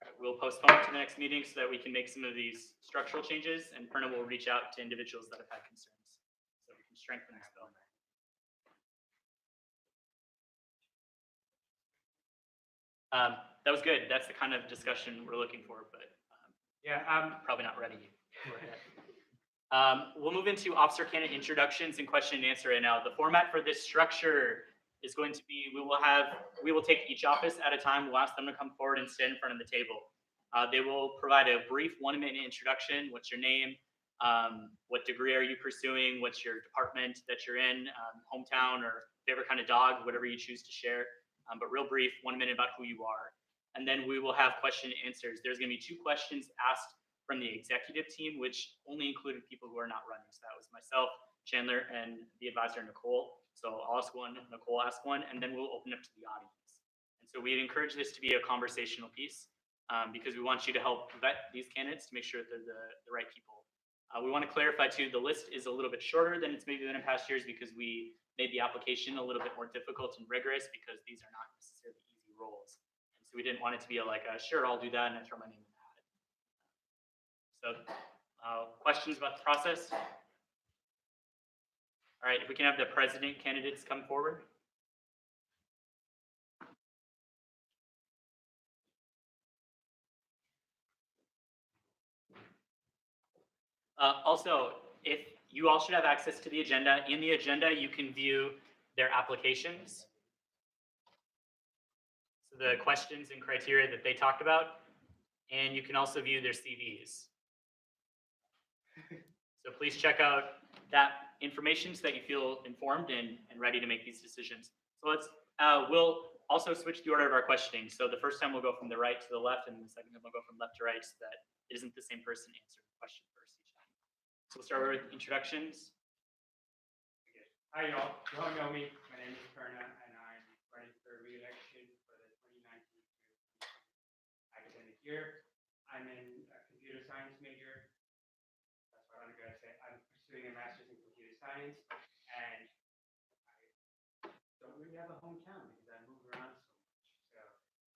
All right, we'll postpone it to the next meeting so that we can make some of these structural changes, and Perna will reach out to individuals that have had concerns so we can strengthen this bill. That was good. That's the kind of discussion we're looking for, but Yeah, probably not ready for it. We'll move into officer candidate introductions and question and answer right now. The format for this structure is going to be, we will take each office at a time. We'll ask them to come forward and stand in front of the table. They will provide a brief 1-minute introduction. What's your name? What degree are you pursuing? What's your department that you're in? Hometown or favorite kind of dog, whatever you choose to share. But real brief, 1 minute about who you are. And then we will have question and answers. There's going to be 2 questions asked from the executive team, which only included people who are not running. So that was myself, Chandler, and the advisor, Nicole. So I'll ask one, Nicole ask one, and then we'll open up to the audience. And so we'd encourage this to be a conversational piece because we want you to help vet these candidates to make sure that they're the right people. We want to clarify too, the list is a little bit shorter than it's maybe been in past years because we made the application a little bit more difficult and rigorous because these are not necessarily easy roles. And so we didn't want it to be like, sure, I'll do that, and I throw my name in the hat. So questions about the process? All right, if we can have the president candidates come forward. Also, if you all should have access to the agenda. In the agenda, you can view their applications. So the questions and criteria that they talked about, and you can also view their CVs. So please check out that information so that you feel informed and ready to make these decisions. So we'll also switch the order of our questioning. So the first time we'll go from the right to the left, and the second time we'll go from left to right so that it isn't the same person answering the question first each time. So we'll start with introductions. Hi, y'all. You all know me. My name is Perna, and I'm running for re-election for the 2019 academic year. I'm in a computer science major. That's what I'm going to say. I'm pursuing a master's in computer science, and I don't really have a hometown because I move around so much. So,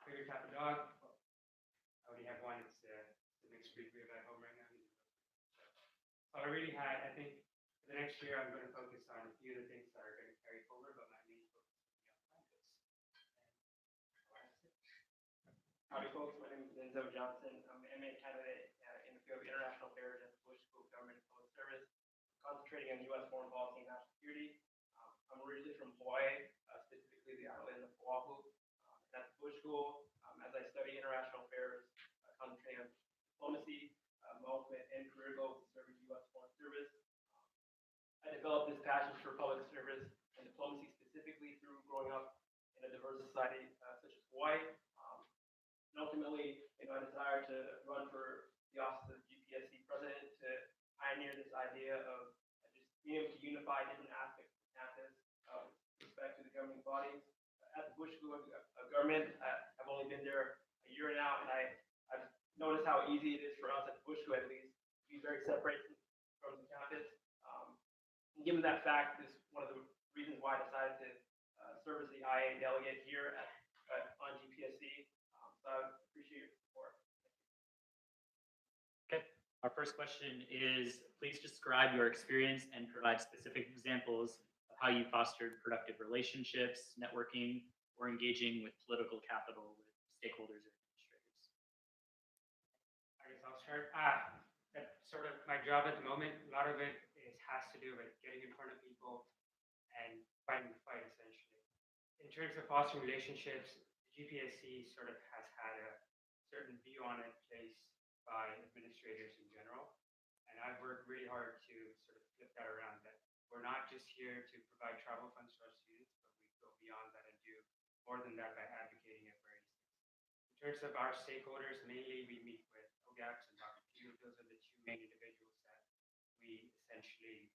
favorite type of dog? Well, I only have one. It's a mixed breed. We have at home right now. So I really had, I think, for the next year, I'm going to focus on a few of the things that are going to carry forward, but my main focus is going to be on campus. Howdy folks, my name is Denzel Johnson. I'm an MA candidate in the field of international affairs at the Bush School of Government and Public Service, concentrating on U.S. foreign policy and national security. I'm originally from Hawaii, specifically the island of Oahu. At the Bush School, as I study international affairs, concentrating on diplomacy, my ultimate end career goal is to serve in the U.S. Foreign Service. I developed this passion for public service and diplomacy specifically through growing up in a diverse society such as Hawaii. And ultimately, I desire to run for the office of GPSC president to pioneer this idea of just being able to unify different aspects of campus with respect to the governing bodies. At the Bush School of Government, I've only been there a year now, and I've noticed how easy it is for us at the Bush School, at least, to be very separated from the campus. Given that fact, this is one of the reasons why I decided to serve as the IA delegate here on GPSC. So I appreciate your support. Okay. Our first question is, please describe your experience and provide specific examples of how you fostered productive relationships, networking, or engaging with political capital with stakeholders or administrators. I guess I'll start. That's sort of my job at the moment. A lot of it has to do with getting in front of people and fighting the fight, essentially. In terms of fostering relationships, the GPSC sort of has had a certain view on it placed by administrators in general. And I've worked really hard to sort of flip that around, that we're not just here to provide travel funds to our students, but we go beyond that and do more than that by advocating at various things. In terms of our stakeholders, mainly we meet with OGAPs and Dr. Q. Those are the two main individuals that we essentially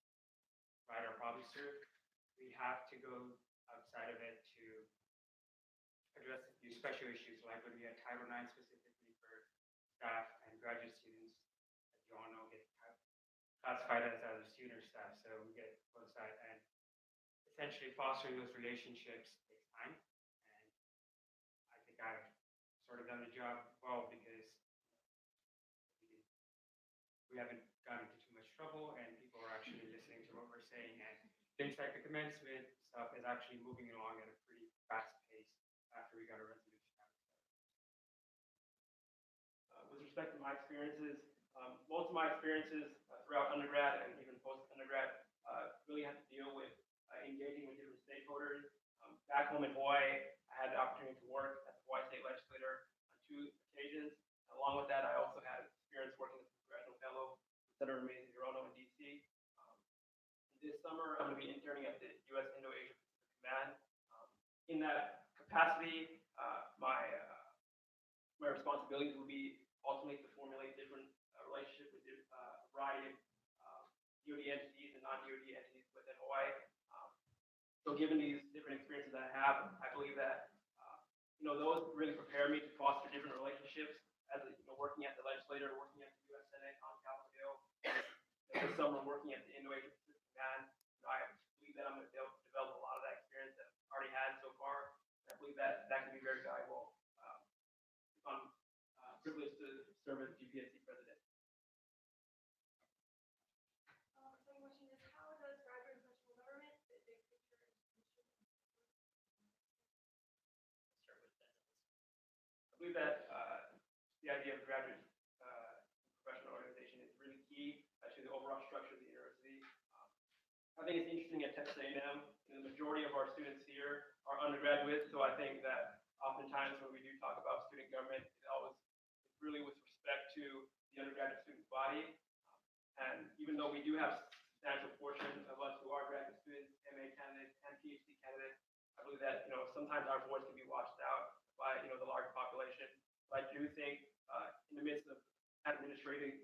write our problems through. We have to go outside of it to address a few special issues, like when we had Title IX specifically for staff and graduate students, as you all know, get classified as either student or staff, so we get both sides. And essentially fostering those relationships takes time, and I think I've sort of done the job well, because we haven't gotten into too much trouble, and people are actually listening to what we're saying, and things like the commencement stuff is actually moving along at a pretty fast pace after we got a resolution out. With respect to my experiences, most of my experiences throughout undergrad and even post-undergrad really had to deal with engaging with different stakeholders. Back home in Hawaii, I had the opportunity to work as a Hawaii State Legislator on 2 occasions. Along with that, I also had experience working as a congressional fellow with Senator Mays in Toronto and DC. This summer, I'm going to be interning at the U.S. Indo-Asia Pacific Command. In that capacity, my responsibilities will be ultimately to formulate different relationships with a variety of DoD entities and non-DoD entities within Hawaii. So given these different experiences that I have, I believe that those really prepare me to foster different relationships as working at the legislator, working at the U.S. Senate on Capitol Hill. This summer, working at the Indo-Asia Pacific Command, I believe that I'm going to be able to develop a lot of that experience that I've already had so far. I believe that can be very valuable if I'm privileged to serve as GPSC president. Second question is, how does graduate and professional government fit big picture Start with that. I believe that the idea of graduate professional organization is really key to the overall structure of the university. I think it's interesting at Texas A&M, the majority of our students here are undergraduates, so I think that oftentimes when we do talk about student government, it's really with respect to the undergraduate student body. And even though we do have substantial portion of us who are graduate students, MA candidates, and PhD candidates, I believe that sometimes our voice can be watched out by the large population. But I do think in the midst of administrative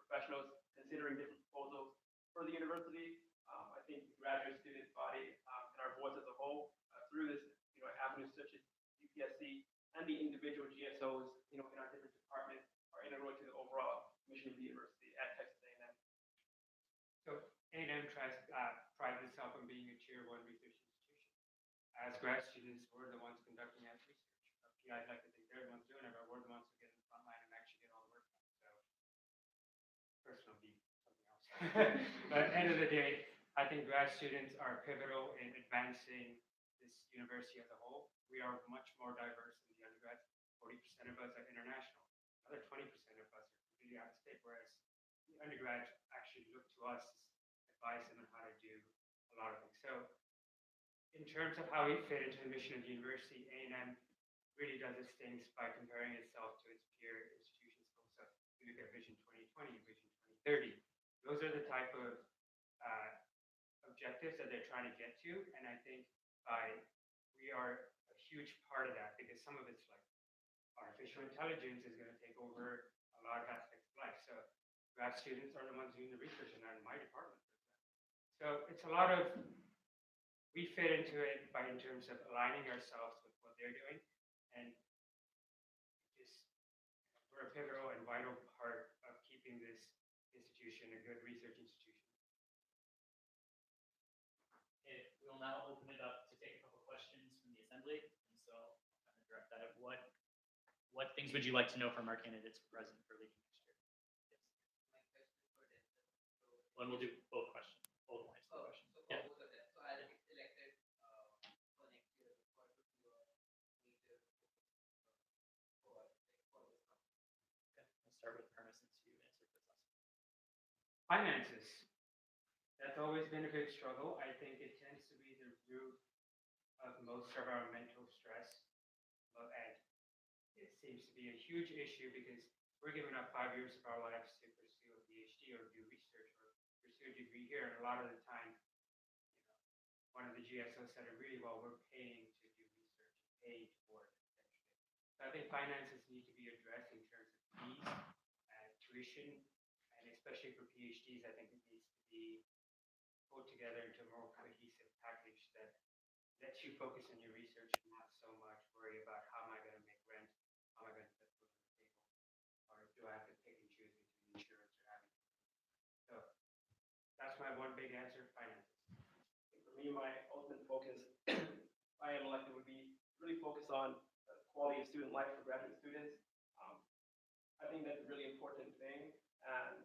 professionals considering different proposals for the university, I think the graduate student body and our voice as a whole through this avenues such as GPSC and the individual GSOs in our different departments are integral to the overall mission of the university at Texas A&M. So A&M prides itself on being a tier 1 research institution. As grad students, we're the ones conducting that research. PIs like to think they're the ones doing it, but we're the ones who get in the front line and actually get all the work done. So personal beef, something else. But at the end of the day, I think grad students are pivotal in advancing this university as a whole. We are much more diverse than the undergrads. 40% of us are international. Another 20% of us are completely out of state, whereas the undergrads actually look to us to advise them on how to do a lot of things. So in terms of how we fit into the mission of the university, A&M really does its things by comparing itself to its peer institutions. So we look at Vision 2020, Vision 2030. Those are the type of objectives that they're trying to get to, and I think we are a huge part of that, because some of it's like artificial intelligence is going to take over a lot of aspects of life. So grad students are the ones doing the research, and not in my department. So it's a lot of, we fit into it in terms of aligning ourselves with what they're doing, and we're a pivotal and vital part of keeping this institution a good research institution. Okay, we'll now open it up to take a couple questions from the assembly, and so I'm going to direct that at what things would you like to know from our candidates for president for leading next year? Yes. One will do both questions, both lines of the question. Yeah. So as I get elected for next year, what would be your major for this company? Okay, let's start with Finances. That's always been a big struggle. I think it tends to be the root of most of our mental stress. And it seems to be a huge issue because we're giving up 5 years of our lives to pursue a PhD or do research or pursue a degree here. And a lot of the time, one of the GSOs said it really well, we're paying to do research, paid for it, essentially. So I think finances need to be addressed in terms of fees and tuition, and especially for PhDs, I think it needs to be put together into a more cohesive package that lets you focus on your research and not so much worry about how am I going to make rent, how am I going to put food on the table, or do I have to pick and choose between insurance or having. So that's my one big answer, finances. For me, my ultimate focus, if I am elected, would be really focus on quality of student life for graduate students. I think that's a really important thing, and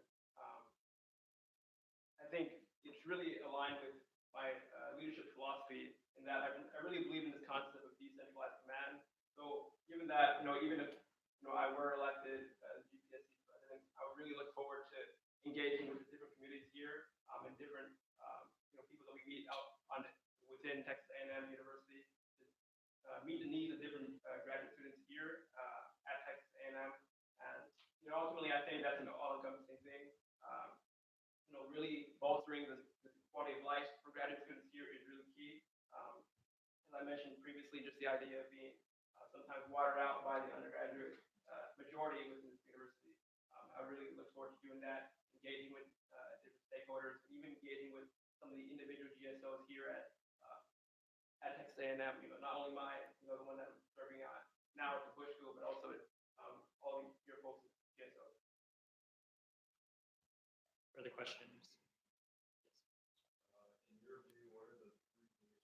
I think it's really aligned with my leadership philosophy in that I really believe in this concept of decentralized command. So given that, even if I were elected as GPSC president, I would really look forward to engaging with the different communities here and different people that we meet out within Texas A&M University to meet the needs of different graduate students here at Texas A&M. And ultimately, I think that's an all-encompassing thing. Really bolstering the quality of life for graduate students here is really key. As I mentioned previously, just the idea of being sometimes watered out by the undergraduate majority within this university. I really look forward to doing that, engaging with different stakeholders, and even engaging with some of the individual GSOs here at Texas A&M. Not only the one that I'm serving on now at the Bush School, but also all your folks at GSOs. Further questions? In your view, what are the three biggest problems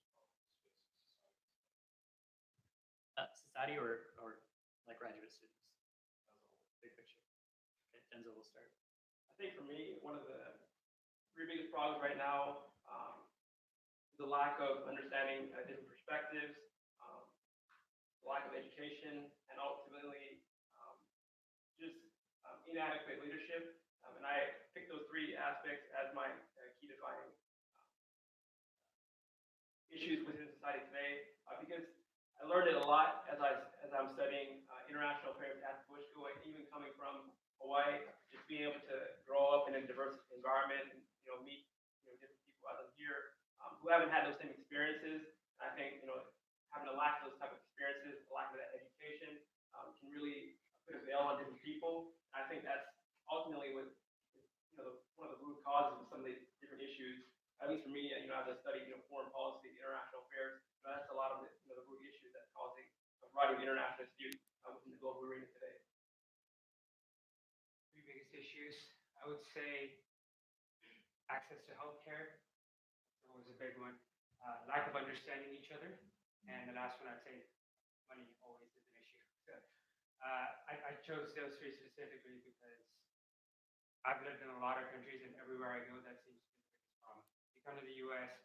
facing Society or like graduate students? as a whole? Big picture. Okay, Denzel will start. I think for me, one of the three biggest problems right now is the lack of understanding different perspectives, the lack of education, and ultimately just inadequate leadership. And I picked those three aspects as my key defining issues within society today because I learned it a lot as I'm studying international affairs at the Bush School, and even coming from Hawaii, just being able to grow up in a diverse environment and meet different people out of here who haven't had those same experiences. I think having a lack of those type of experiences, a lack of that education, can really put a veil on different people. And I think that's ultimately what one of the root causes of some of these different issues. At least for me, as I study foreign policy, international affairs, that's a lot of the root issues that's causing a variety of international disputes within the global arena today. Three biggest issues, I would say access to healthcare was a big one. Lack of understanding each other. And the last one, I'd say money always is an issue. So, I chose those three specifically because I've lived in a lot of countries, and everywhere I go, that seems to be the biggest problem. You come to the US,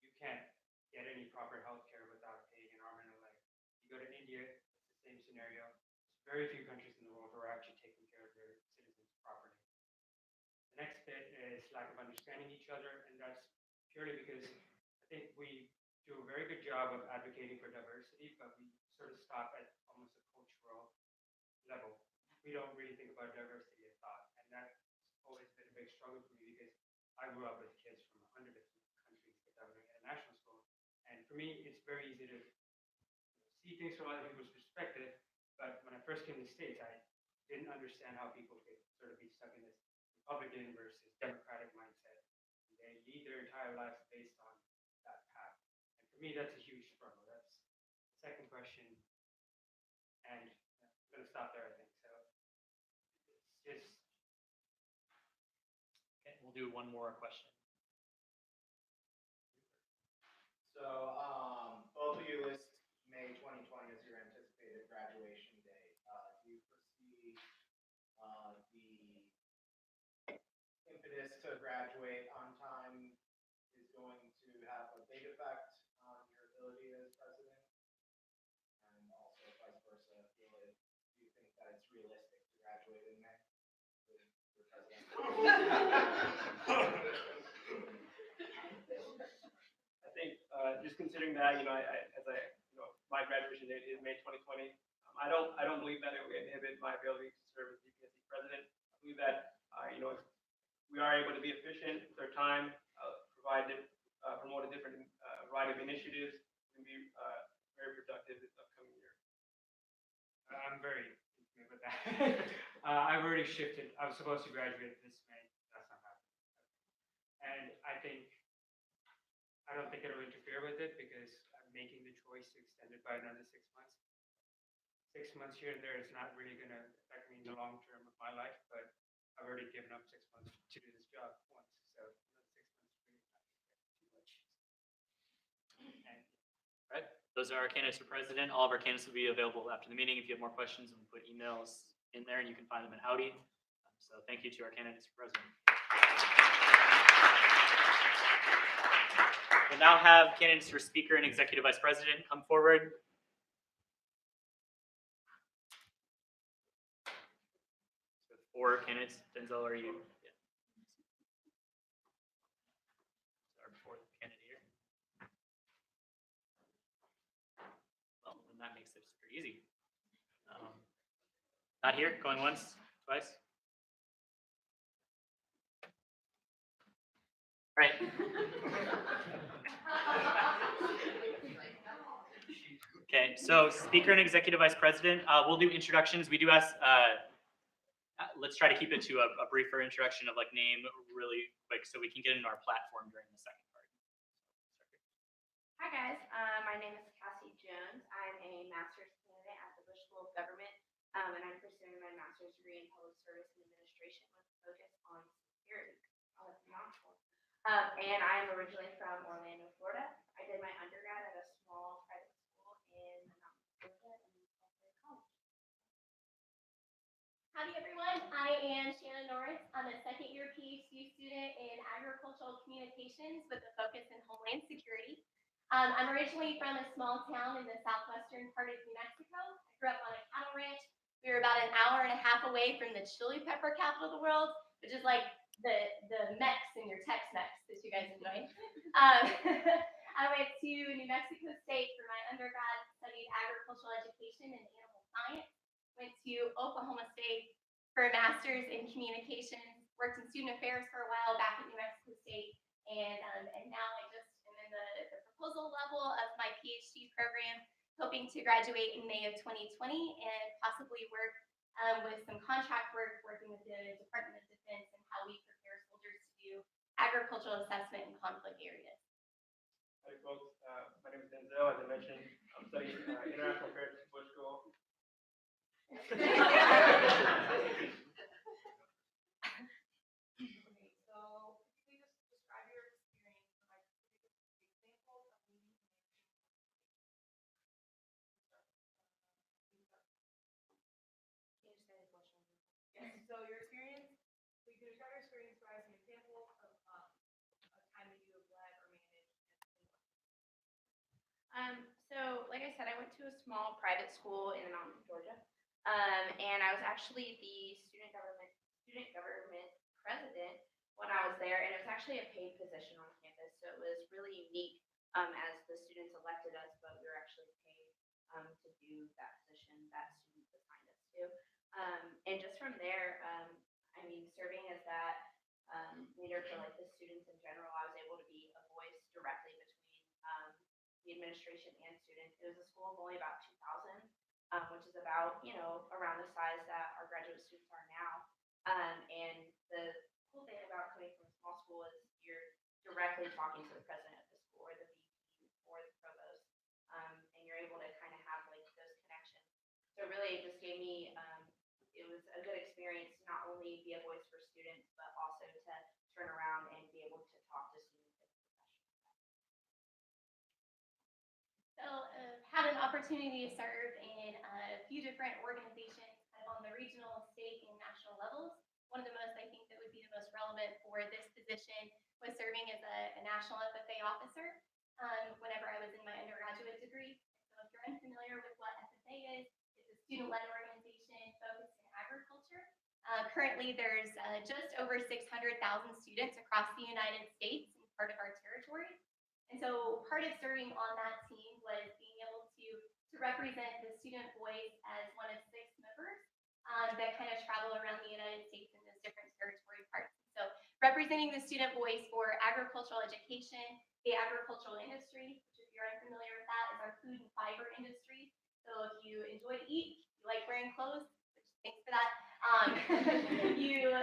you can't get any proper healthcare without paying an arm and a leg. You go to India, it's the same scenario. There's very few countries in the world who are actually taking care of their citizens properly. The next bit is lack of understanding each other, and that's purely because I think we do a very good job of advocating for diversity, but we sort of stop at almost a cultural level. We don't really think about diversity as thought, and that's always been a big struggle for me because I grew up with kids from 100 different countries because I was at a national school, and for me, it's very easy to see things from other people's perspective. But when I first came to the States, I didn't understand how people could sort of be stuck in this Republican versus Democratic mindset. They lead their entire lives based on that path. And for me, that's a huge struggle. That's the second question. And I'm going to stop there, I think. So it's just. Okay, we'll do one more question. So both of you list May 2020 as your anticipated graduation date. Do you foresee the impetus to graduate on time is going to have a big effect on your ability as president? And also vice versa, do you think that it's realistic to graduate in May with your president? just considering that, my graduation date is May 2020, I don't believe that it would inhibit my ability to serve as GPSC president. I believe that, if we are able to be efficient with our time, promote a different variety of initiatives, and be very productive this upcoming year. I'm very intimate with that. I've already shifted. I was supposed to graduate this May. That's not happening. And I don't think it'll interfere with it because I'm making the choice to extend it by another 6 months. 6 months here and there is not really going to affect me in the long term of my life, but I've already given up 6 months to do this job once. So another 6 months really not too much. Right. Those are our candidates for president. All of our candidates will be available after the meeting. If you have more questions, we'll put emails in there and you can find them in Howdy. So thank you to our candidates for president. We'll now have candidates for speaker and executive vice president come forward. So 4 candidates. Denzel, are you? Yeah. Our 4th candidate here. Well, then that makes this pretty easy. Not here, going once, twice. Right. Okay, so speaker and executive vice president, we'll do introductions. We do ask, let's try to keep it to a briefer introduction of like name really quick so we can get into our platform during the second part. Hi guys, my name is Cassie Jones. I'm a master's candidate at the Bush School of Government, and I'm pursuing my master's degree in public service and administration with a focus on security. And I am originally from Orlando, Florida. I did my undergrad at a small private school in Georgia and college. Howdy everyone, I am Shannon Norris. I'm a second-year PhD student in agricultural communications with a focus in homeland security. I'm originally from a small town in the southwestern part of New Mexico. I grew up on a cattle ranch. We were about an hour and a half away from the chili pepper capital of the world, which is like the Mex in your Tex-Mex that you guys enjoy. I went to New Mexico State for my undergrad, studied agricultural education and animal science. Went to Oklahoma State for a master's in communications, worked in student affairs for a while back at New Mexico State, and now I just am in the proposal level of my PhD program, hoping to graduate in May of 2020 and possibly work with some contract work, working with the Department of Defense and how we prepare soldiers to do agricultural assessment in conflict areas. Hi folks, my name is Denzel. As I mentioned, I'm studying international affairs at Bush School. So your experience, we can describe your experience by an example of a time that you have led or managed. So like I said, I went to a small private school in the mountains of Georgia, and I was actually the student government president when I was there, and it was actually a paid position on campus, so it was really unique as the students elected us, but we were actually paid to do that position that students assigned us to. And just from there, I mean, serving as that leader for like the students in general, I was able to be a voice directly between the administration and students. It was a school of only about 2,000, which is about, around the size that our graduate students are now. And the cool thing about coming from a small school is you're directly talking to the president of the school or the VP or the provost, and you're able to kind of have like those connections. So really it just gave me, it was a good experience to not only be a voice for students, but also to turn around and be able to talk to students in a professional way. So had an opportunity to serve in a few different organizations kind of on the regional, state, and national levels. One of the most, I think, that would be the most relevant for this position was serving as a national FFA officer whenever I was in my undergraduate degree. So if you're unfamiliar with what FFA is, it's a student-led organization focused in agriculture. Currently, there's just over 600,000 students across the United States and part of our territory. And so part of serving on that team was being able to represent the student voice as one of 6 members that kind of travel around the United States in those different territory parts. So representing the student voice for agricultural education, the agricultural industry, which if you're unfamiliar with that, is our food and fiber industry. So if you enjoy to eat, you like wearing clothes, which thanks for that, you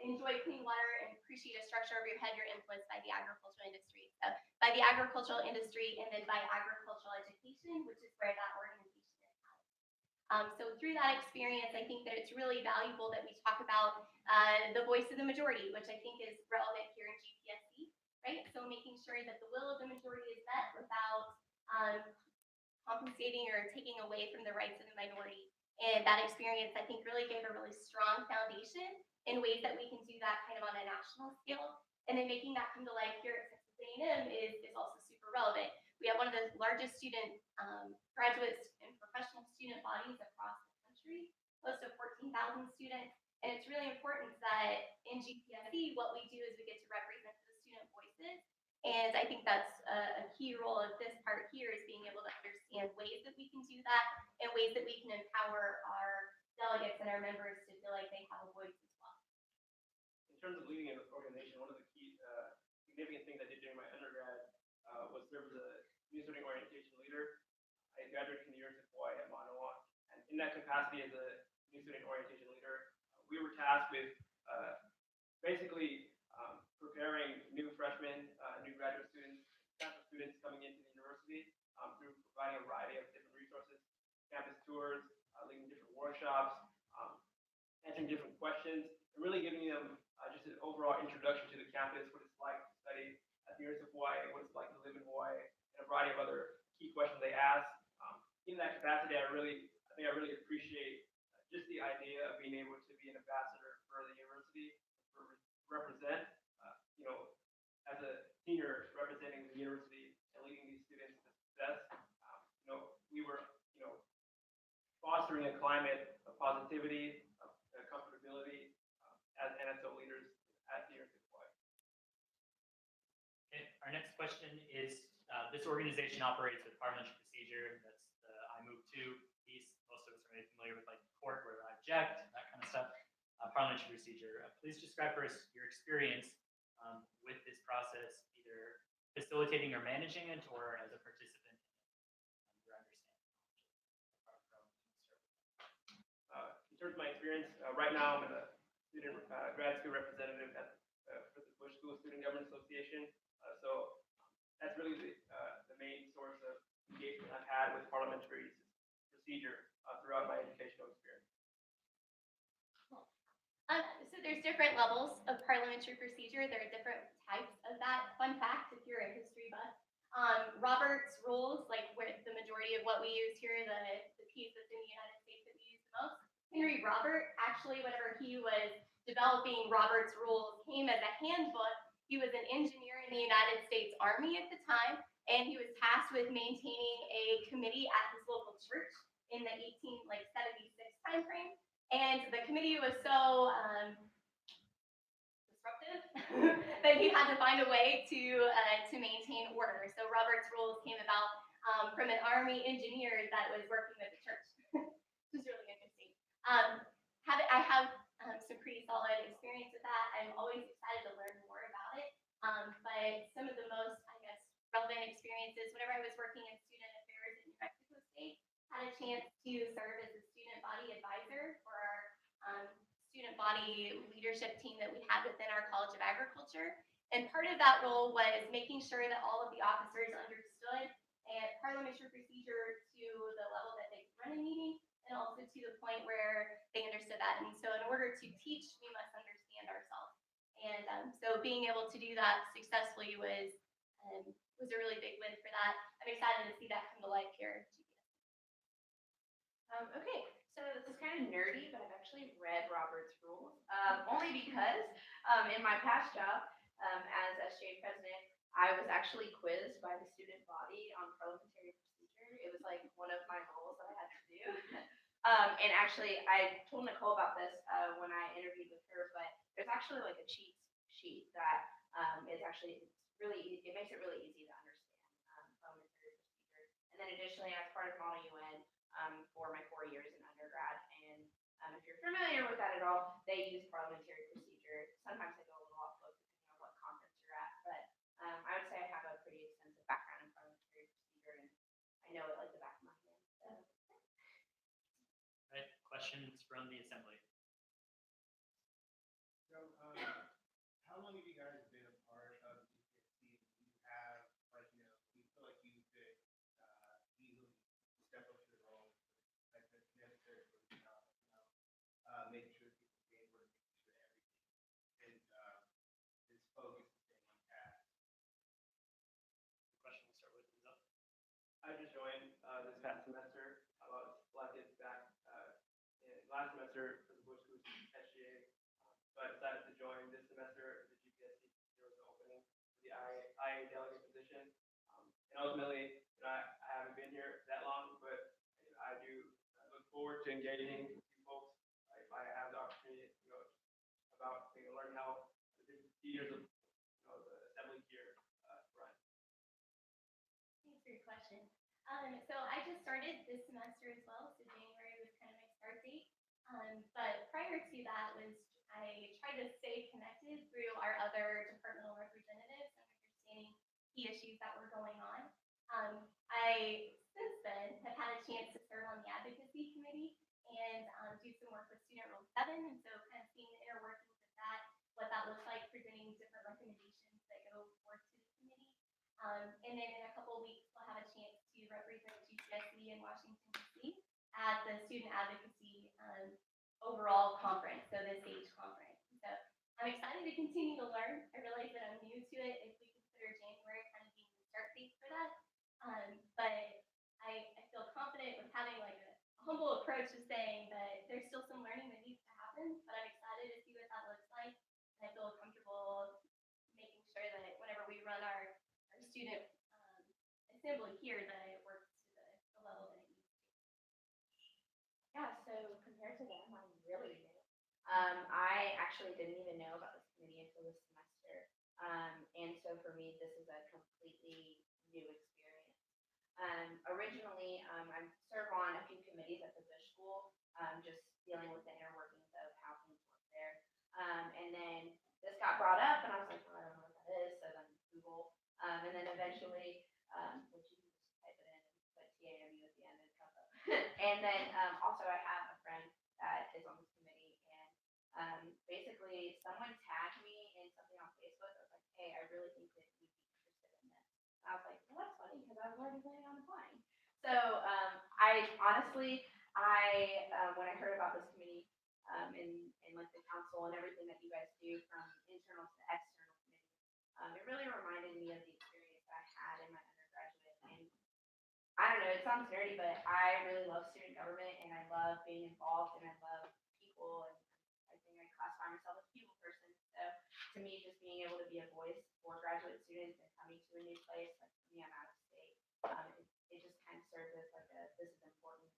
enjoy clean water and appreciate a structure over your head, you're influenced by the agricultural industry. So by the agricultural industry and then by agricultural education, which is where that organization is at. So through that experience, I think that it's really valuable that we talk about the voice of the majority, which I think is relevant here in GPSC, right? So making sure that the will of the majority is met without compensating or taking away from the rights of the minority. And that experience, I think, really gave a really strong foundation in ways that we can do that kind of on a national scale. And then making that come to life here at Texas A&M is also super relevant. We have one of the largest student graduates and professional student bodies across the country, close to 14,000 students. And it's really important that in GPSC, what we do is we get to represent the student voices. And I think that's a key role of this part here is being able to understand ways that we can do that and ways that we can empower our delegates and our members to feel like they have a voice as well. In terms of leading an organization, one of the key significant things I did during my undergrad was serve as a youth learning orientation leader. I graduated from the University of Hawaii at Manoa, and in that capacity as a youth learning orientation leader, we were tasked with basically preparing new freshmen, new graduate students, potential students coming into the university through providing a variety of different resources, campus tours, leading different workshops, answering different questions, and really giving them just an overall introduction to the campus, what it's like to study at the University of Hawaii, what it's like to live in Hawaii, and a variety of other key questions they ask. In that capacity, I think I really appreciate just the idea of being able to be an ambassador for the university, represent, as a senior representing the university and leading these students to success. We were, fostering a climate of positivity, of comfortability as NSO leaders at the University of Hawaii. Okay, our next question is, this organization operates with parliamentary procedure. That's the I move to piece. Most of us are maybe familiar with like court where I object, that kind of stuff. Parliamentary procedure. Please describe for us your experience with this process, either facilitating or managing it, or as a participant in your understanding. In terms of my experience, right now I'm a student grad school representative at the Bush School Student Government Association. So that's really the main source of engagement I've had with parliamentary procedure throughout my educational experience. So there's different levels of parliamentary procedure. There are different types of that. Fun fact, if you're a history buff, Robert's rules, like where the majority of what we use here, the piece that's in the United States that we use the most, Henry Robert, actually, whenever he was developing Robert's rules, came as a handbook. He was an engineer in the United States Army at the time, and he was tasked with maintaining a committee at his local church in the 1876 timeframe. And the committee was so disruptive that he had to find a way to maintain order. So Robert's rules came about from an Army engineer that was working with the church, which is really interesting. I have some pretty solid experience with that. I'm always excited to learn more about it. But some of the most, I guess, relevant experiences, whenever I was working in student affairs in New Mexico State, had a chance to serve as a student body advisor for our student body leadership team that we had within our College of Agriculture. And part of that role was making sure that all of the officers understood and parliamentary procedure to the level that they could run a meeting, and also to the point where they understood that. And so in order to teach, we must understand ourselves. And so being able to do that successfully was a really big win for that. I'm excited to see that come to life here. Okay, so this is kind of nerdy, but I've actually read Robert's rules, only because in my past job as SJ president, I was actually quizzed by the student body on parliamentary procedure. It was like one of my goals that I had to do. And actually, I told Nicole about this when I interviewed with her, but there's actually like a cheat sheet that is actually, it makes it really easy to understand. additionally, I was part of Model UN for my 4 years in undergrad. And if you're familiar with that at all, they use parliamentary procedure. Sometimes I go a little off book depending on what conference you're at, but I would say I have a pretty extensive background in parliamentary procedure, and I know it like the back of my hand. So. Right, questions from the assembly? So, how long have you guys been a part of GPSC? Do you have, like, you know, do you feel like you could easily step up to the role that's necessary for the job? Making sure people gain work, making sure everything is focused and staying on task. The question will start with Lisa. I just joined this past semester. I was selected back in last semester for the Bush Group SGA, so I decided to join this semester the GPSC. There was an opening for the IA delegate position, and ultimately, you know, I haven't been here that long, but you know, I do look forward to engaging with you folks if I have the opportunity, you know, about learn how the different years of the assembly here run. Thanks for your question. So I just started this semester as well, so January was kind of my start date. But prior to that was I tried to stay connected through our other departmental representatives and understanding key issues that were going on. I since then have had a chance to serve on the advocacy committee and do some work with Student Rule 7, and so kind of seeing the inner workings of that, what that looks like, presenting different recommendations that go forth to the committee. And then in a couple of weeks, we'll have a chance to represent GPSC in Washington, D.C. at the Student Advocacy overall conference, so the SAGE conference. So I'm excited to continue to learn. I realize that I'm new to it if we consider January kind of being the start date for that. But I feel confident with having like a humble approach to saying that there's still some learning that needs to happen, but I'm excited to see what that looks like. And I feel comfortable making sure that whenever we run our student assembly here, that it works to the level that it needs to. Yeah, so compared to them, I'm really new. I actually didn't even know about this committee until this semester. And so for me, this is a completely new experience. Originally, I serve on a few committees at the Bush School, just dealing with the inner workings of how things work there. And then this got brought up, and I was like, oh, I don't know what that is. So then Google, and then eventually, which you can just type it in and put TAMU at the end and come up. And then also I have a friend that is on this committee, and basically someone tagged me in something on Facebook. I was like, hey, I really think that you'd be interested in this. And I was like, well, that's funny because I was already planning on applying. So I honestly, when I heard about this committee and like the council and everything that you guys do from internal to external committee, it really reminded me of the experience I had in my undergraduate. And I don't know, it sounds nerdy, but I really love student government, and I love being involved, and I love people, and I think I classify myself as a people person. So to me, just being able to be a voice for graduate students and coming to a new place, like for me, I'm out of state, it just kind of serves as like this is important.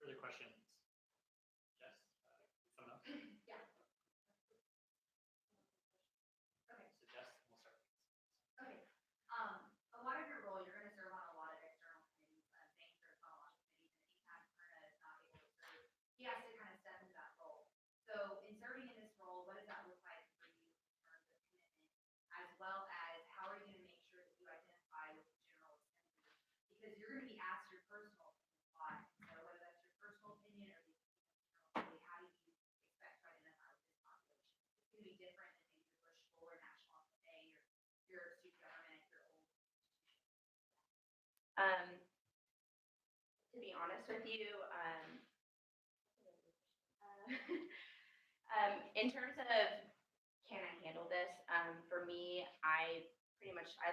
Further questions? Yes, someone else? Yeah. Okay, so Jess, we'll start. Okay. A lot of your role, you're going to serve on a lot of external committees, bank serves on a lot of committees, and anytime Perna is not able to serve, he has to kind of step into that role. So in serving in this role, what does that look like for you in terms of commitment, as well as how are you going to make sure that you identify with the General Assembly? Because you're going to be asked your personal opinion a lot. So whether that's your personal opinion or the opinion of the General Assembly, how do you expect to identify with this population? It's going to be different than maybe your Bush School or National FFA or your student government, your old institution. To be honest with you, in terms of can I handle this, for me, I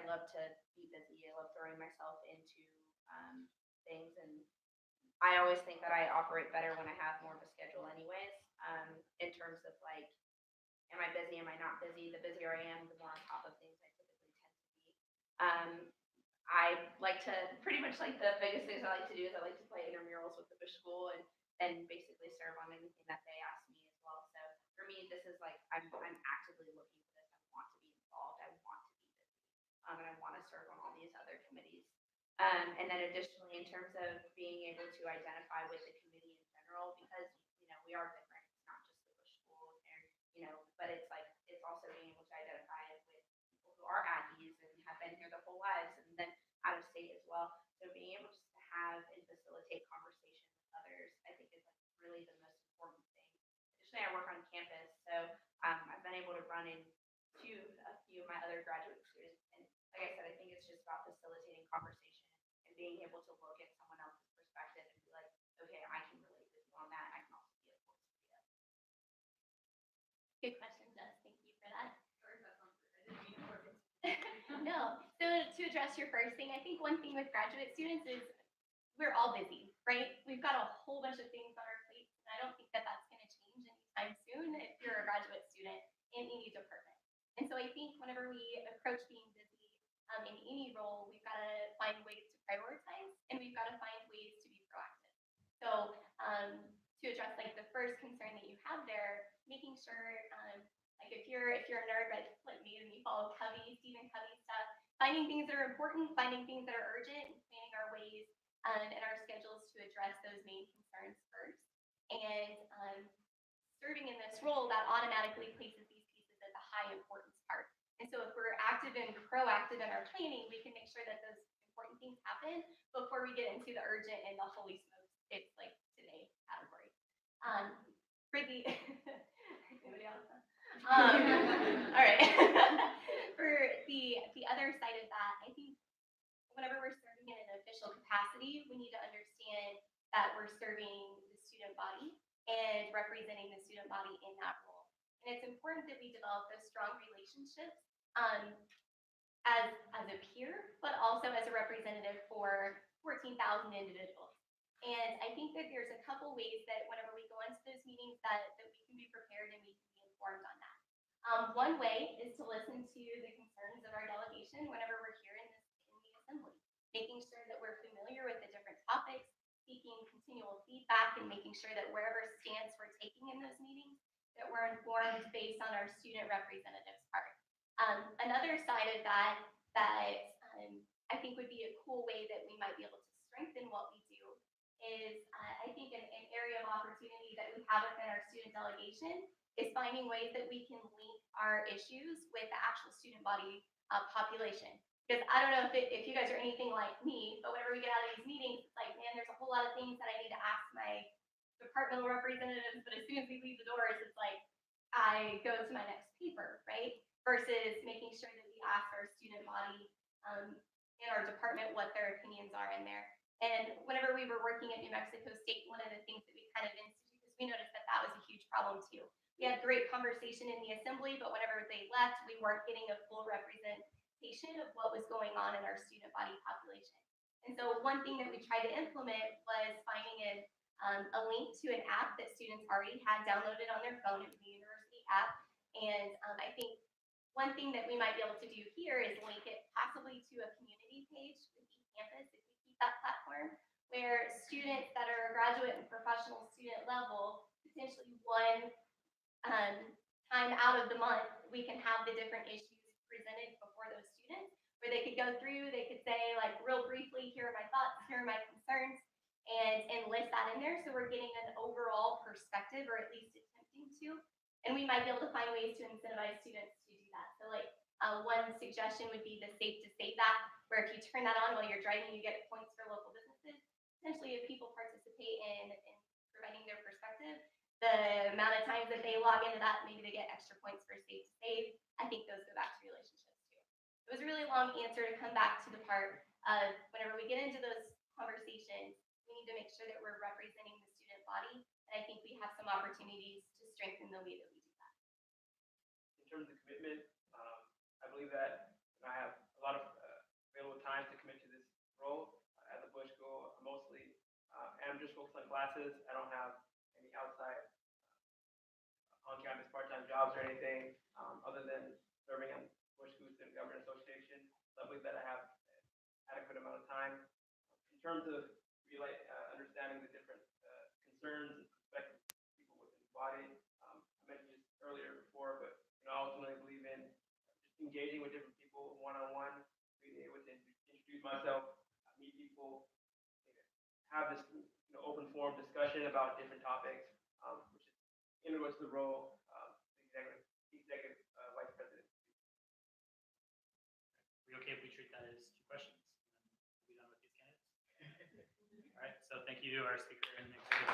love to be busy. I love throwing myself into things, and I always think that I operate better when I have more of a schedule anyways, in terms of like, am I busy, am I not busy? The busier I am, the more on top of things I typically tend to be. I like to, pretty much like the biggest things I like to do is I like to play intramurals with the Bush School and basically serve on anything that they ask me as well. So for me, this is like, I'm actively looking for this. I want to be involved. I want to be busy. And I want committees. And then additionally, in terms of being able to identify with the committee in general, because, we are different, it's not just the Bush School, but it's like, it's also being able to identify with people who are Aggies and have been here their whole lives, and then out of state as well. So being able just to have and facilitate conversation with others, I think is like really the most important thing. Additionally, I work on campus, so I've been able to run into a few of my other graduate students, and like I said, I think it's just about facilitating conversation and being able to look at someone else's perspective and be like, okay, I can relate with you on that. I can also be a voice for you. Good question, Jess. Thank you for that. No. So to address your first thing, I think one thing with graduate students is we're all busy, right? We've got a whole bunch of things on our plate, and I don't think that that's going to change anytime soon if you're a graduate student in any department. And so I think whenever we approach being busy in any role, we've got to find ways to prioritize, and we've got to find ways to be proactive. So to address like the first concern that you have there, making sure like if you're a nerd like me and you follow Stephen Covey stuff, finding things that are important, finding things that are urgent, and planning our ways and our schedules to address those main concerns first. And serving in this role, that automatically places these pieces at the high importance part. And so if we're active and proactive in our planning, we can make sure that those important things happen before we get into the urgent and the holy smokes, it's like today category. For the anybody else? All right. For the other side of that, I think whenever we're serving in an official capacity, we need to understand that we're serving the student body and representing the student body in that role. And it's important that we develop those strong relationships as a peer, but also as a representative for 14,000 individuals. And I think that there's a couple ways that whenever we go into those meetings that we can be prepared and we can be informed on that. One way is to listen to the concerns of our delegation whenever we're here in the assembly, making sure that we're familiar with the different topics, seeking continual feedback, and making sure that wherever stance we're taking in those meetings, that we're informed based on our student representatives' part. Another side of that I think would be a cool way that we might be able to strengthen what we do is I think an area of opportunity that we have within our student delegation is finding ways that we can link our issues with the actual student body population. Because I don't know if you guys are anything like me, but whenever we get out of these meetings, it's like, man, there's a whole lot of things that I need to ask my departmental representatives, but as soon as we leave the doors, it's like, I go to my next paper, right? Versus making sure that we ask our student body in our department what their opinions are in there. And whenever we were working at New Mexico State, one of the things that we kind of instituted, because we noticed that was a huge problem too. We had great conversation in the assembly, but whenever they left, we weren't getting a full representation of what was going on in our student body population. And so one thing that we tried to implement was finding a link to an app that students already had downloaded on their phone. It was the university app. And I think one thing that we might be able to do here is link it possibly to a community page with eCampus, if we keep that platform, where students that are graduate and professional student level, potentially one time out of the month, we can have the different issues presented before those students, where they could go through, they could say like real briefly, here are my thoughts, here are my concerns, and list that in there. So we're getting an overall perspective, or at least attempting to, and we might be able to find ways to incentivize students to do that. So like one suggestion would be the Safe to Save that, where if you turn that on while you're driving, you get points for local businesses. Essentially, if people participate in providing their perspective, the amount of times that they log into that, maybe they get extra points for Safe to Save. I think those go back to relationships too. It was a really long answer to come back to the part of whenever we get into those conversations, we need to make sure that we're representing the student body. And I think we have some opportunities to strengthen the way that we do that. In terms of commitment, I believe that I have a lot of available time to commit to this role. At the Bush School, I mostly am just focused on classes. I don't have any outside on-campus part-time jobs or anything other than serving on Bush School Student Government Association. So I believe that I have an adequate amount of time. In terms of understanding the different concerns and perspectives of people within the body, I mentioned this earlier before, but I ultimately believe in just engaging with different people one-on-one, being able to introduce introduce myself, meet people, have this open forum discussion about different topics, which is integral to the role executive vice president. Are we okay if we treat that as 2 questions? And then we'll be done with these candidates? All right, so thank you to our speaker and executive.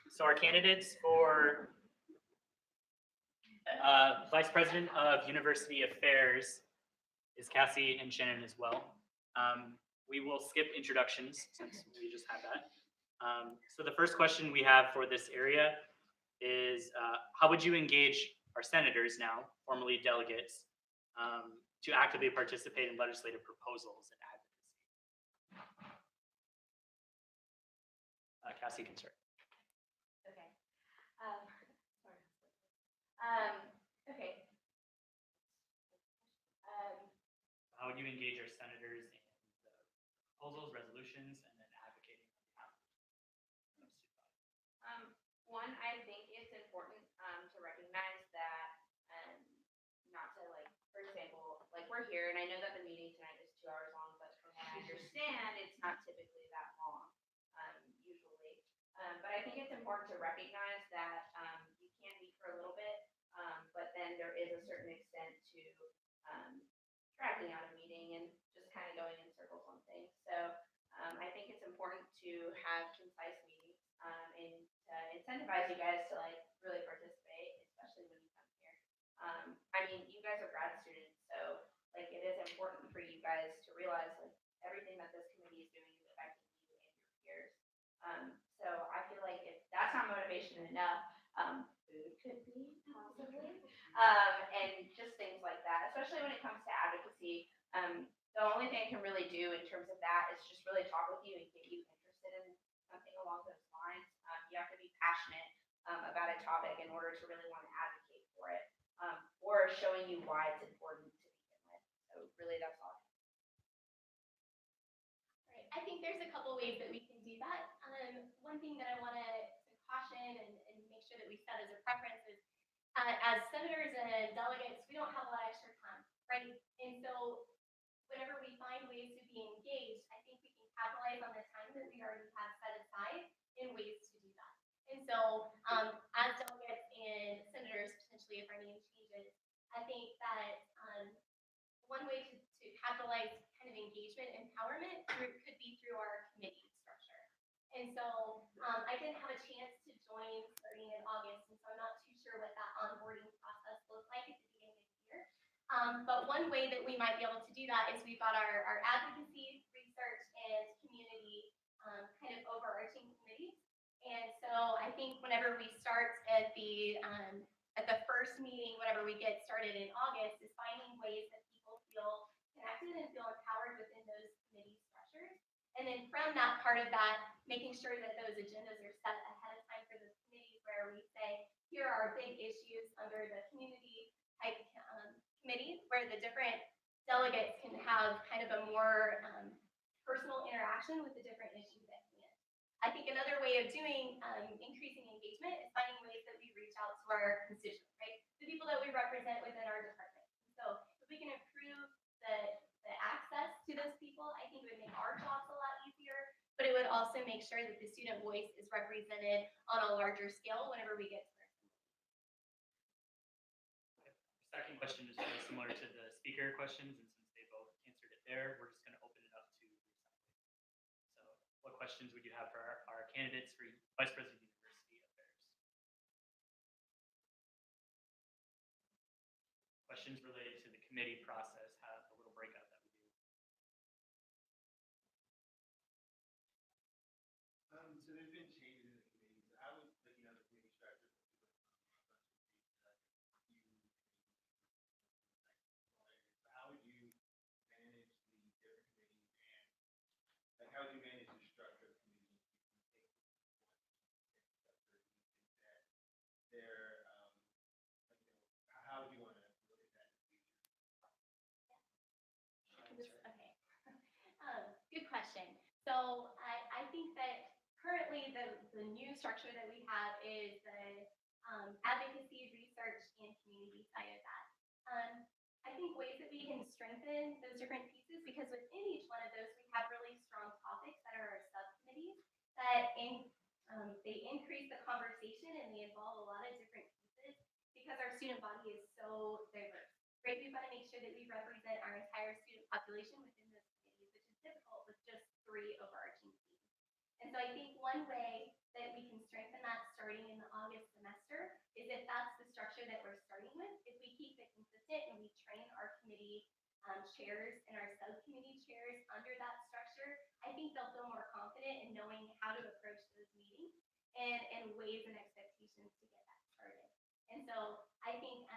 So our candidates for Vice President of University Affairs is Cassie and Shannon as well. We will skip introductions since we just had that. So the first question we have for this area is, how would you engage our senators now, formerly delegates, to actively participate in legislative proposals and advocacy? Cassie can start. Okay. Sorry. Okay. How would you engage our senators in the proposals, resolutions, and then advocating on behalf of the student body? One, I think it's important to recognize that, not to for example, we're here, and I know that the meeting tonight is 2 hours long, but from what I understand, it's not typically that long, usually. But I think it's important to recognize that you can meet for a little bit, but then there is a certain extent to dragging out a meeting and just kind of going in circles on things. So I think it's important to have concise meetings and to incentivize you guys to really participate, especially when you come here. I mean, you guys are grad students, so it is important for you guys to realize everything that this committee is doing is affecting you and your peers. So I feel like if that's not motivation enough, food could be possibly, and just things like that, especially when it comes to advocacy. The only thing I can really do in terms of that is just really talk with you and get you interested in something along those lines. You have to be passionate about a topic in order to really want to advocate for it, or showing you why it's important to begin with. So really, that's all. Right. I think there's a couple ways that we can do that. One thing that I want to caution and make sure that we set as a preference is, as senators and delegates, we don't have a lot of extra time, right? And so whenever we find ways to be engaged, I think we can capitalize on the time that we already have set aside in ways to do that. And so as delegates and senators, potentially if our name changes, I think that one way to capitalize kind of engagement, empowerment could be through our committee structure. And so I didn't have a chance to join starting in August, and so I'm not too sure what that onboarding process looked like at the beginning of the year. But one way that we might be able to do that is we've got our advocacy, research, and community kind of overarching committees. And so I think whenever we start at the first meeting, whenever we get started in August, is finding ways that people feel connected and feel empowered within those committee structures. And then from that part of that, making sure that those agendas are set ahead of time for those committees where we say, here are big issues under the community type committee, where the different delegates can have kind of a more personal interaction with the different issues at hand. I think another way of doing increasing engagement is finding ways that we reach out to our constituents, right? The people that we represent within our department. So if we can improve the access to those people, I think it would make our jobs a lot easier, but it would also make sure that the student voice is represented on a larger scale whenever we get to our Second question is very similar to the speaker questions, and since they both answered it there, we're just going to open it up to recycling. So what questions would you have for our candidates for Vice President of University Affairs? Questions related to the committee process, have a little breakout that we do. So there's been changes in the committees. I was looking at the committee structure. How would you manage the different committees and how would you manage the structure of committees? How would you want to look at that in the future? Okay. Good question. So I think that currently the new structure that we have is the advocacy, research, and community side of strengthen those different pieces because within each one of those, we have really strong topics that are our subcommittees that they increase the conversation and they involve a lot of different pieces because our student body is so diverse. Right, we want to make sure that we represent our entire student population within those committees, which is difficult with just 3 overarching themes. And so I think one way that we can strengthen that starting in the August semester is if that's the structure that we're starting with, if we keep it consistent and we train our committee chairs and our subcommittee chairs under that structure, I think they'll feel more confident in knowing how to approach those meetings and ways and expectations to get that started. And so I think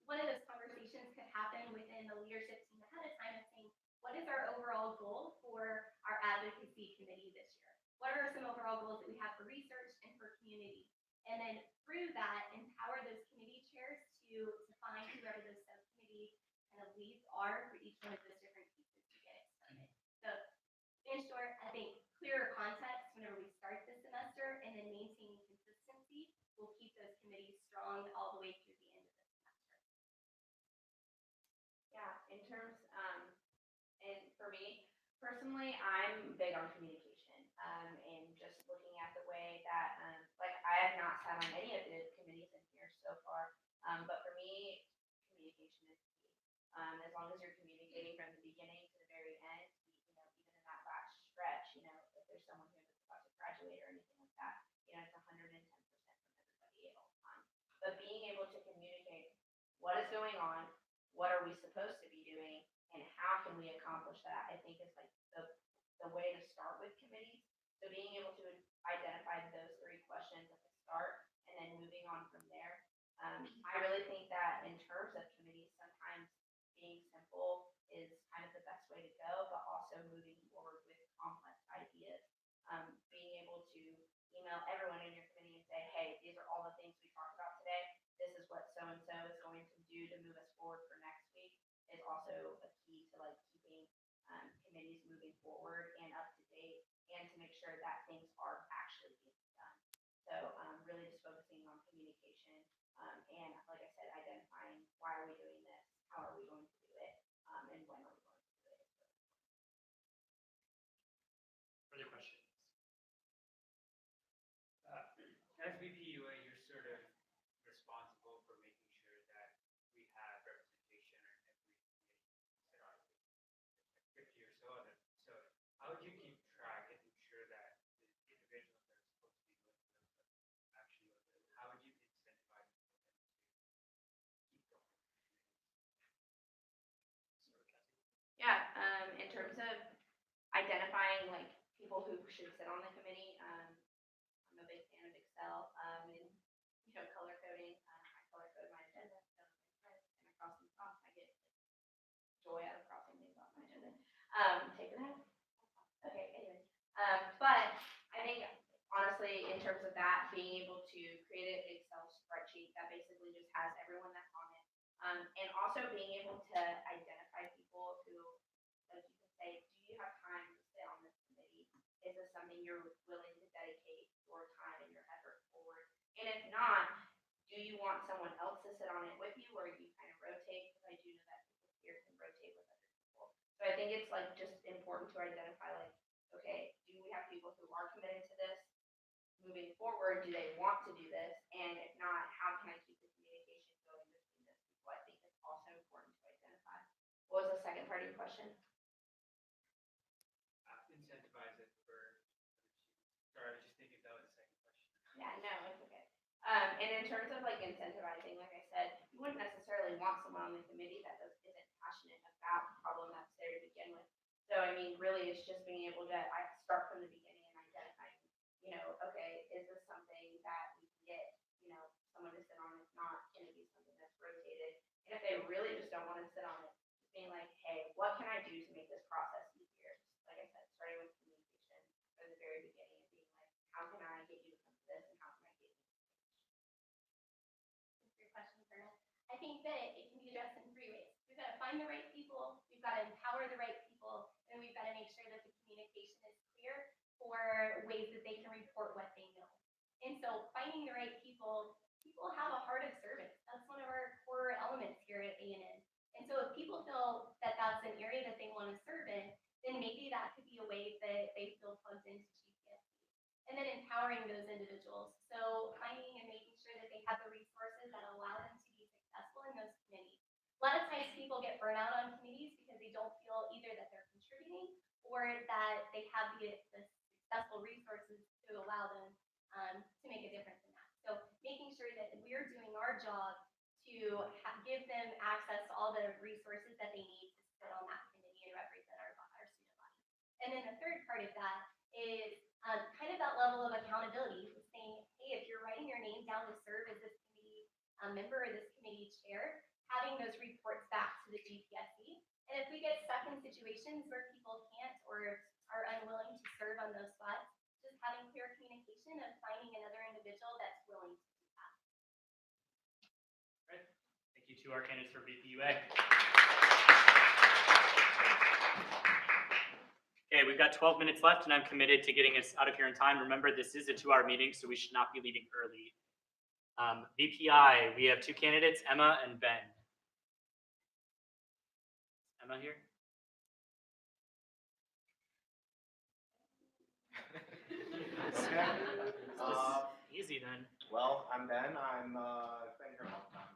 one of those conversations could happen within the leadership team ahead of time of saying, what is our overall goal for our advocacy committee this year? What are some overall goals that we have for research and for community? And then through that, empower those committee chairs to find whoever those subcommittee kind of leads are for each one of those different pieces to get it started. So in short, I think clearer context whenever we start this semester and then maintaining consistency will keep those committees strong all the way through the end of the semester. Yeah, in terms, and for me personally, I'm big on communication, and just looking at the way that, like I have not sat on any of the committees in here so far, but for me, communication is key. As long as you're communicating from the beginning to the very end, you know, even in that last stretch, you know, if there's someone who's about to graduate or anything like that, you know, it's 110% from everybody at all times. But being able to communicate what is going on, what are we supposed to be doing, and how can we accomplish that, I think is like the way to start with committees. So being able to identify those 3 questions at the start and then moving on from there. I really think that in terms of committees, sometimes being simple is kind of the best way to go, but also moving forward with complex ideas. Being able to email everyone in your committee and say, hey, these are all the things we talked about today. This is what so-and-so is going to do to move us forward for next week is also a key to like keeping committees moving forward and up to date and to make sure that things are actually being done. So really just focusing on communication and like I said, identifying why are we doing this, how are we going to do it, and when are we going to do it. Further questions? As VPUA, you're sort of responsible for making sure that we have representation in every committee. There are 50 or so of them. So how would you keep track and ensure that the individuals that are supposed to be listed actually are there? How would you incentivize them to keep going? Yeah, in terms of identifying like people who should sit on the committee, I'm a big fan of Excel, and you know, color coding. I color code my agenda, so and I cross things off. I get joy out of crossing things off my agenda. Take it out. Okay, anyways. But I think honestly, in terms of that, being able to create an Excel spreadsheet that basically just has everyone that's on it, and also being able to identify people who, like you can say, do you have time to sit on this committee? Is this something you're willing to dedicate your time and your effort forward? And if not, do you want someone else to sit on it with you, or you kind of rotate? Because I do know that people here can rotate with other people. So I think it's like just important to identify like, okay, do we have people who are committed to this moving forward? Do they want to do this? And if not, how can I keep the communication going between those people? I think it's also important to identify. What was the second part of your question? Incentivize it for sorry, I was just thinking that was the second question. Yeah, no, it's okay. And in terms of like incentivizing, like I said, you wouldn't necessarily want someone on the committee that isn't passionate about the problem that's there to begin with. So I mean, really, it's just being able to start from the beginning and identifying, you know, okay, is this something that we can get, you know, someone to sit on? It's not going to be something that's rotated. And if they really just don't want to sit on it, just being like, hey, what can I do to make this process easier? Just like I said, starting with communication from the very beginning and being like, how can I get you to come to this and how can I get you to That's a great question, Verna. I think that it can be addressed in 3 ways. We've got to find the right people, we've got to empower the right people, and we've got to make sure that the communication is clear for ways that they can report what they know. And so finding the right people have a heart of service. That's one of our core elements here at A&N. And so if people feel that that's an area that they want to serve in, then maybe that could be a way that they feel plugged into GPSC. And then empowering those individuals. So finding and making sure that they have the resources that allow them to be successful in those committees. A lot of times people get burnout on committees because they don't feel either that they're contributing or that they have the successful resources to allow them to make a difference in that. So making sure that we're doing our job to give them access to all the resources that they need to sit on that committee and represent our student body. And then the third part of that is kind of that level of accountability, saying, hey, if you're writing your name down to serve as this committee member or this committee chair, having those reports back to the GPSC. And if we get stuck in situations where people can't or are unwilling to serve on those spots, just having clear communication and finding another individual that's willing to do that. Great. Thank you to our candidates for VPUA. Okay, we've got 12 minutes left, and I'm committed to getting us out of here in time. Remember, this is a 2-hour meeting, so we should not be leaving early. VPI, we have 2 candidates, Emma and Ben. Emma here? Okay. Easy then. Well, I'm Ben. I've been here a long time.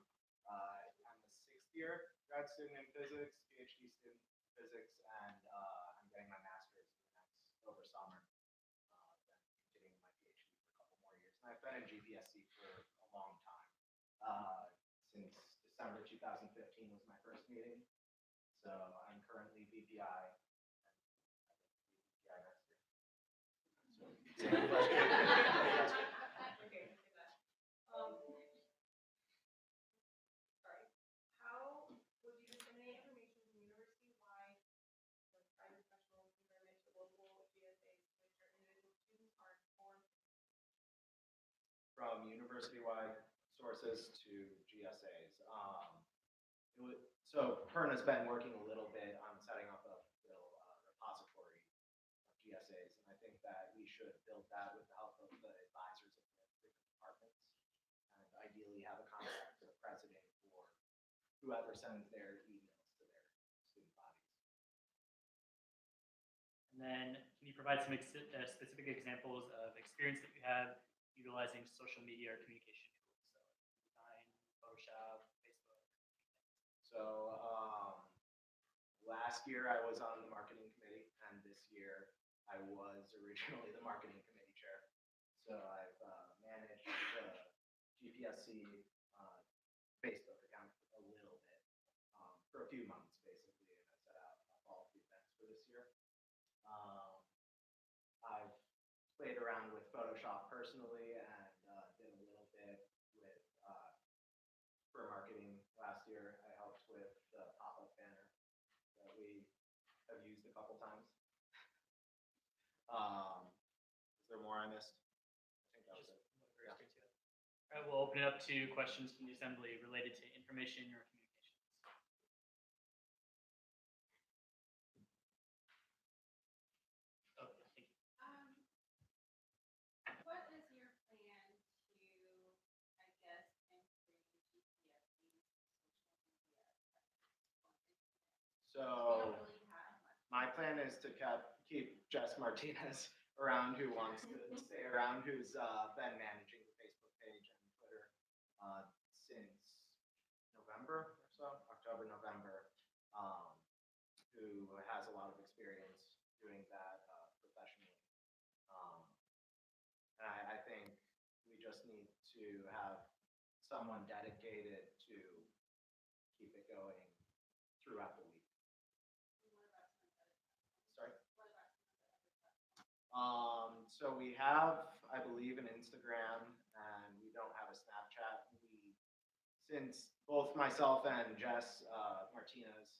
I'm a 6th year grad student in physics, PhD student in physics, and I'm getting my master's over summer. Then continuing my PhD for a couple more years. And I've been in GPSC for a long time. Since December 2015 was my first meeting. So I'm currently VPI. VPI next year. So, same question. Sorry. How would you disseminate information from university-wide, like private professionals, environment to local GSAs to make sure individual students are informed? From university-wide sources to GSAs. So Kern has been working a little bit on setting up a repository of GSAs, and I think that we should build that with the help of the advisors of the different departments, and ideally have a contact to the president or whoever sends their emails to their student bodies. And then, can you provide some specific examples of experience that you have utilizing social media or communication tools? So, design, Photoshop, Facebook. So last year I was on the marketing committee, and this year I was originally the marketing committee chair. So I've managed the GPSC Facebook account a little bit for a few months, basically, and I set out all the events for this year. I've played around with Photoshop personally and did a little bit with for marketing last year. I helped with the pop-up banner that we have used a couple times. Is there more I missed? I think that was it. Yeah. All right, we'll open it up to questions from the assembly related to information or communications. Oh, thank you. What is your plan to, I guess, improve GPSC social media? We So don't really have much. my plan is to keep Jess Martinez around, who wants to stay around, who's been managing the Facebook page and Twitter since November or so, October, November, who has a lot of experience doing that professionally. And I think we just need to have someone dedicated to keep it going throughout the week. Sorry? So we have, I believe, an Instagram, and we don't have a Snapchat. Since both myself and Jess Martinez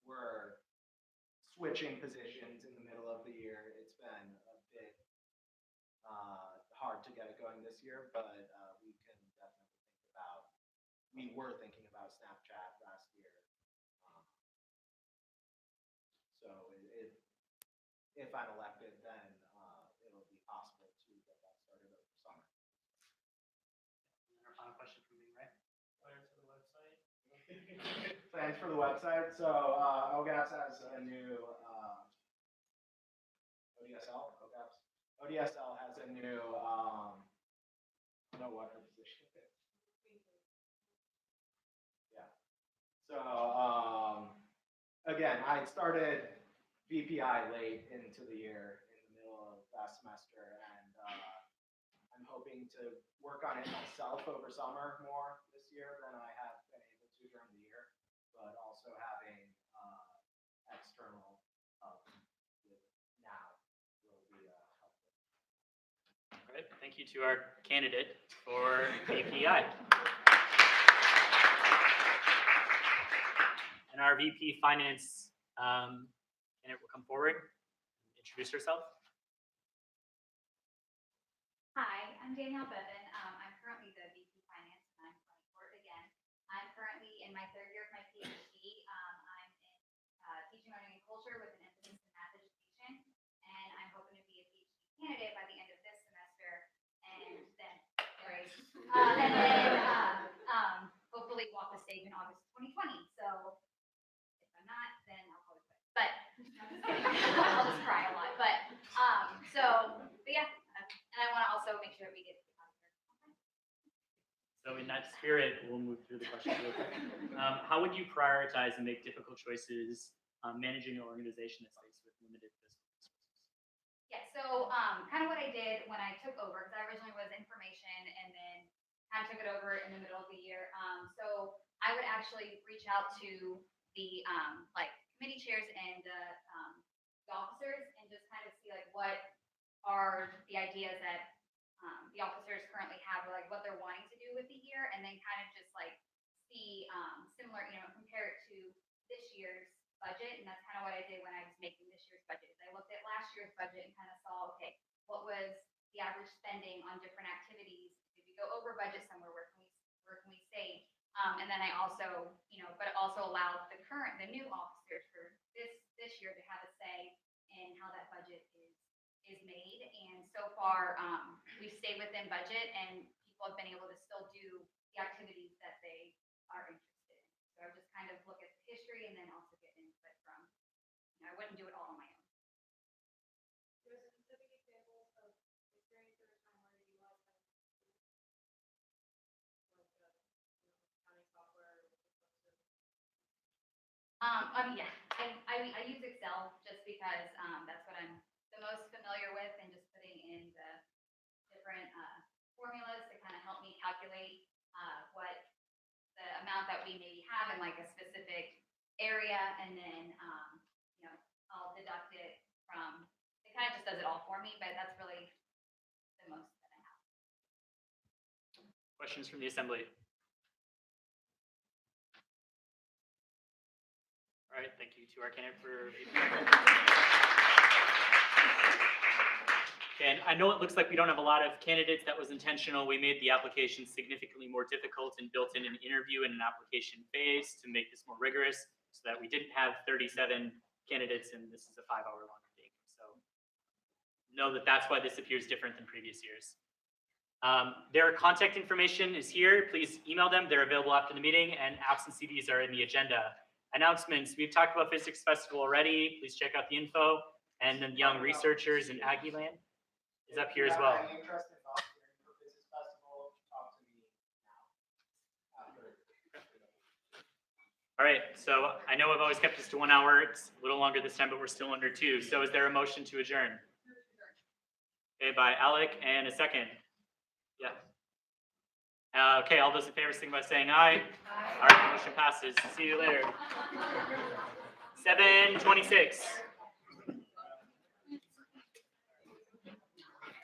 we're switching positions in the middle of the year. It's been a bit hard to get it going this year, but we can definitely think about. We were thinking about Snapchat last year. So if I'm elected, then it'll be possible to get that started over summer. And our final question from me, right? Plans for the website? thanks for the website. So OGAPS has a new ODSL. ODSL has a new I don't know what her position is. Yeah. So again, I started VPI late into the year, in the middle of last semester, and I'm hoping to work on it myself over summer more this year than I have been able to during the year, but also having external help now will be helpful. All right, thank you to our candidate for VPI. And our VP Finance candidate will come forward, introduce herself. Hi, I'm Danielle Bevan. I'm currently the VP Finance, and I'm running for it again. I'm currently in my third year of my PhD. I'm in teaching, learning, and culture with an emphasis in math education, and I'm hoping to be a PhD candidate by the end of this semester, and then hopefully walk the stage in August 2020. So if I'm not, then I'll probably quit. But I'll just cry a lot. But yeah. And I want to also make sure that we get to the conference. So in that spirit, we'll move through the questions real quick. How would you prioritize and make difficult choices managing an organization that's faced with limited fiscal resources? Yeah, so kind of what I did when I took over, because I originally was information and then kind of took it over in the middle of the year. So I would actually reach out to the committee chairs and the officers and just kind of see like what are the ideas that the officers currently have, or like what they're wanting to do with the year, and then kind of just like see similar, compare it to this year's budget. And that's kind of what I did when I was making this year's budget. Is I looked at last year's budget and kind of saw, okay, what was the average spending on different activities? Did we go over budget somewhere? Where can we save? And then I also, but it also allowed the new officers for this year to have a say in how that budget is made. And so far, we've stayed within budget, and people have been able to still do the activities that they are interested in. So I just kind of look at the history and then also get input from, I wouldn't do it all on my own. There are specific examples of experience or a time where you utilized accounting software. Yeah, I use Excel just because that's what I'm the most familiar with, and just putting in the different formulas to kind of help me calculate what the amount that we maybe have in like a specific area, and then I'll deduct it from. It kind of just does it all for me, but that's really the most that I have. Questions from the assembly? All right, thank you to our candidate for VP. And I know it looks like we don't have a lot of candidates. That was intentional. We made the application significantly more difficult and built in an interview and an application phase to make this more rigorous, so that we didn't have 37 candidates and this is a 5-hour-long meeting. So know that that's why this appears different than previous years. Their contact information is here. Please email them. They're available after the meeting, and apps and CDs are in the agenda. Announcements. We've talked about Physics Festival already. Please check out the info. And then Young Researchers in Aggieland is up here as well. If you have any interest in volunteering for Physics Festival, talk to me now. All right, so I know I've always kept this to 1 hour. It's a little longer this time, but we're still under 2. So is there a motion to adjourn? Okay, by Alec, and a second. Yeah. Okay, all those in favor signify by saying aye. Aye. All right, motion passes. See you later. 7:26.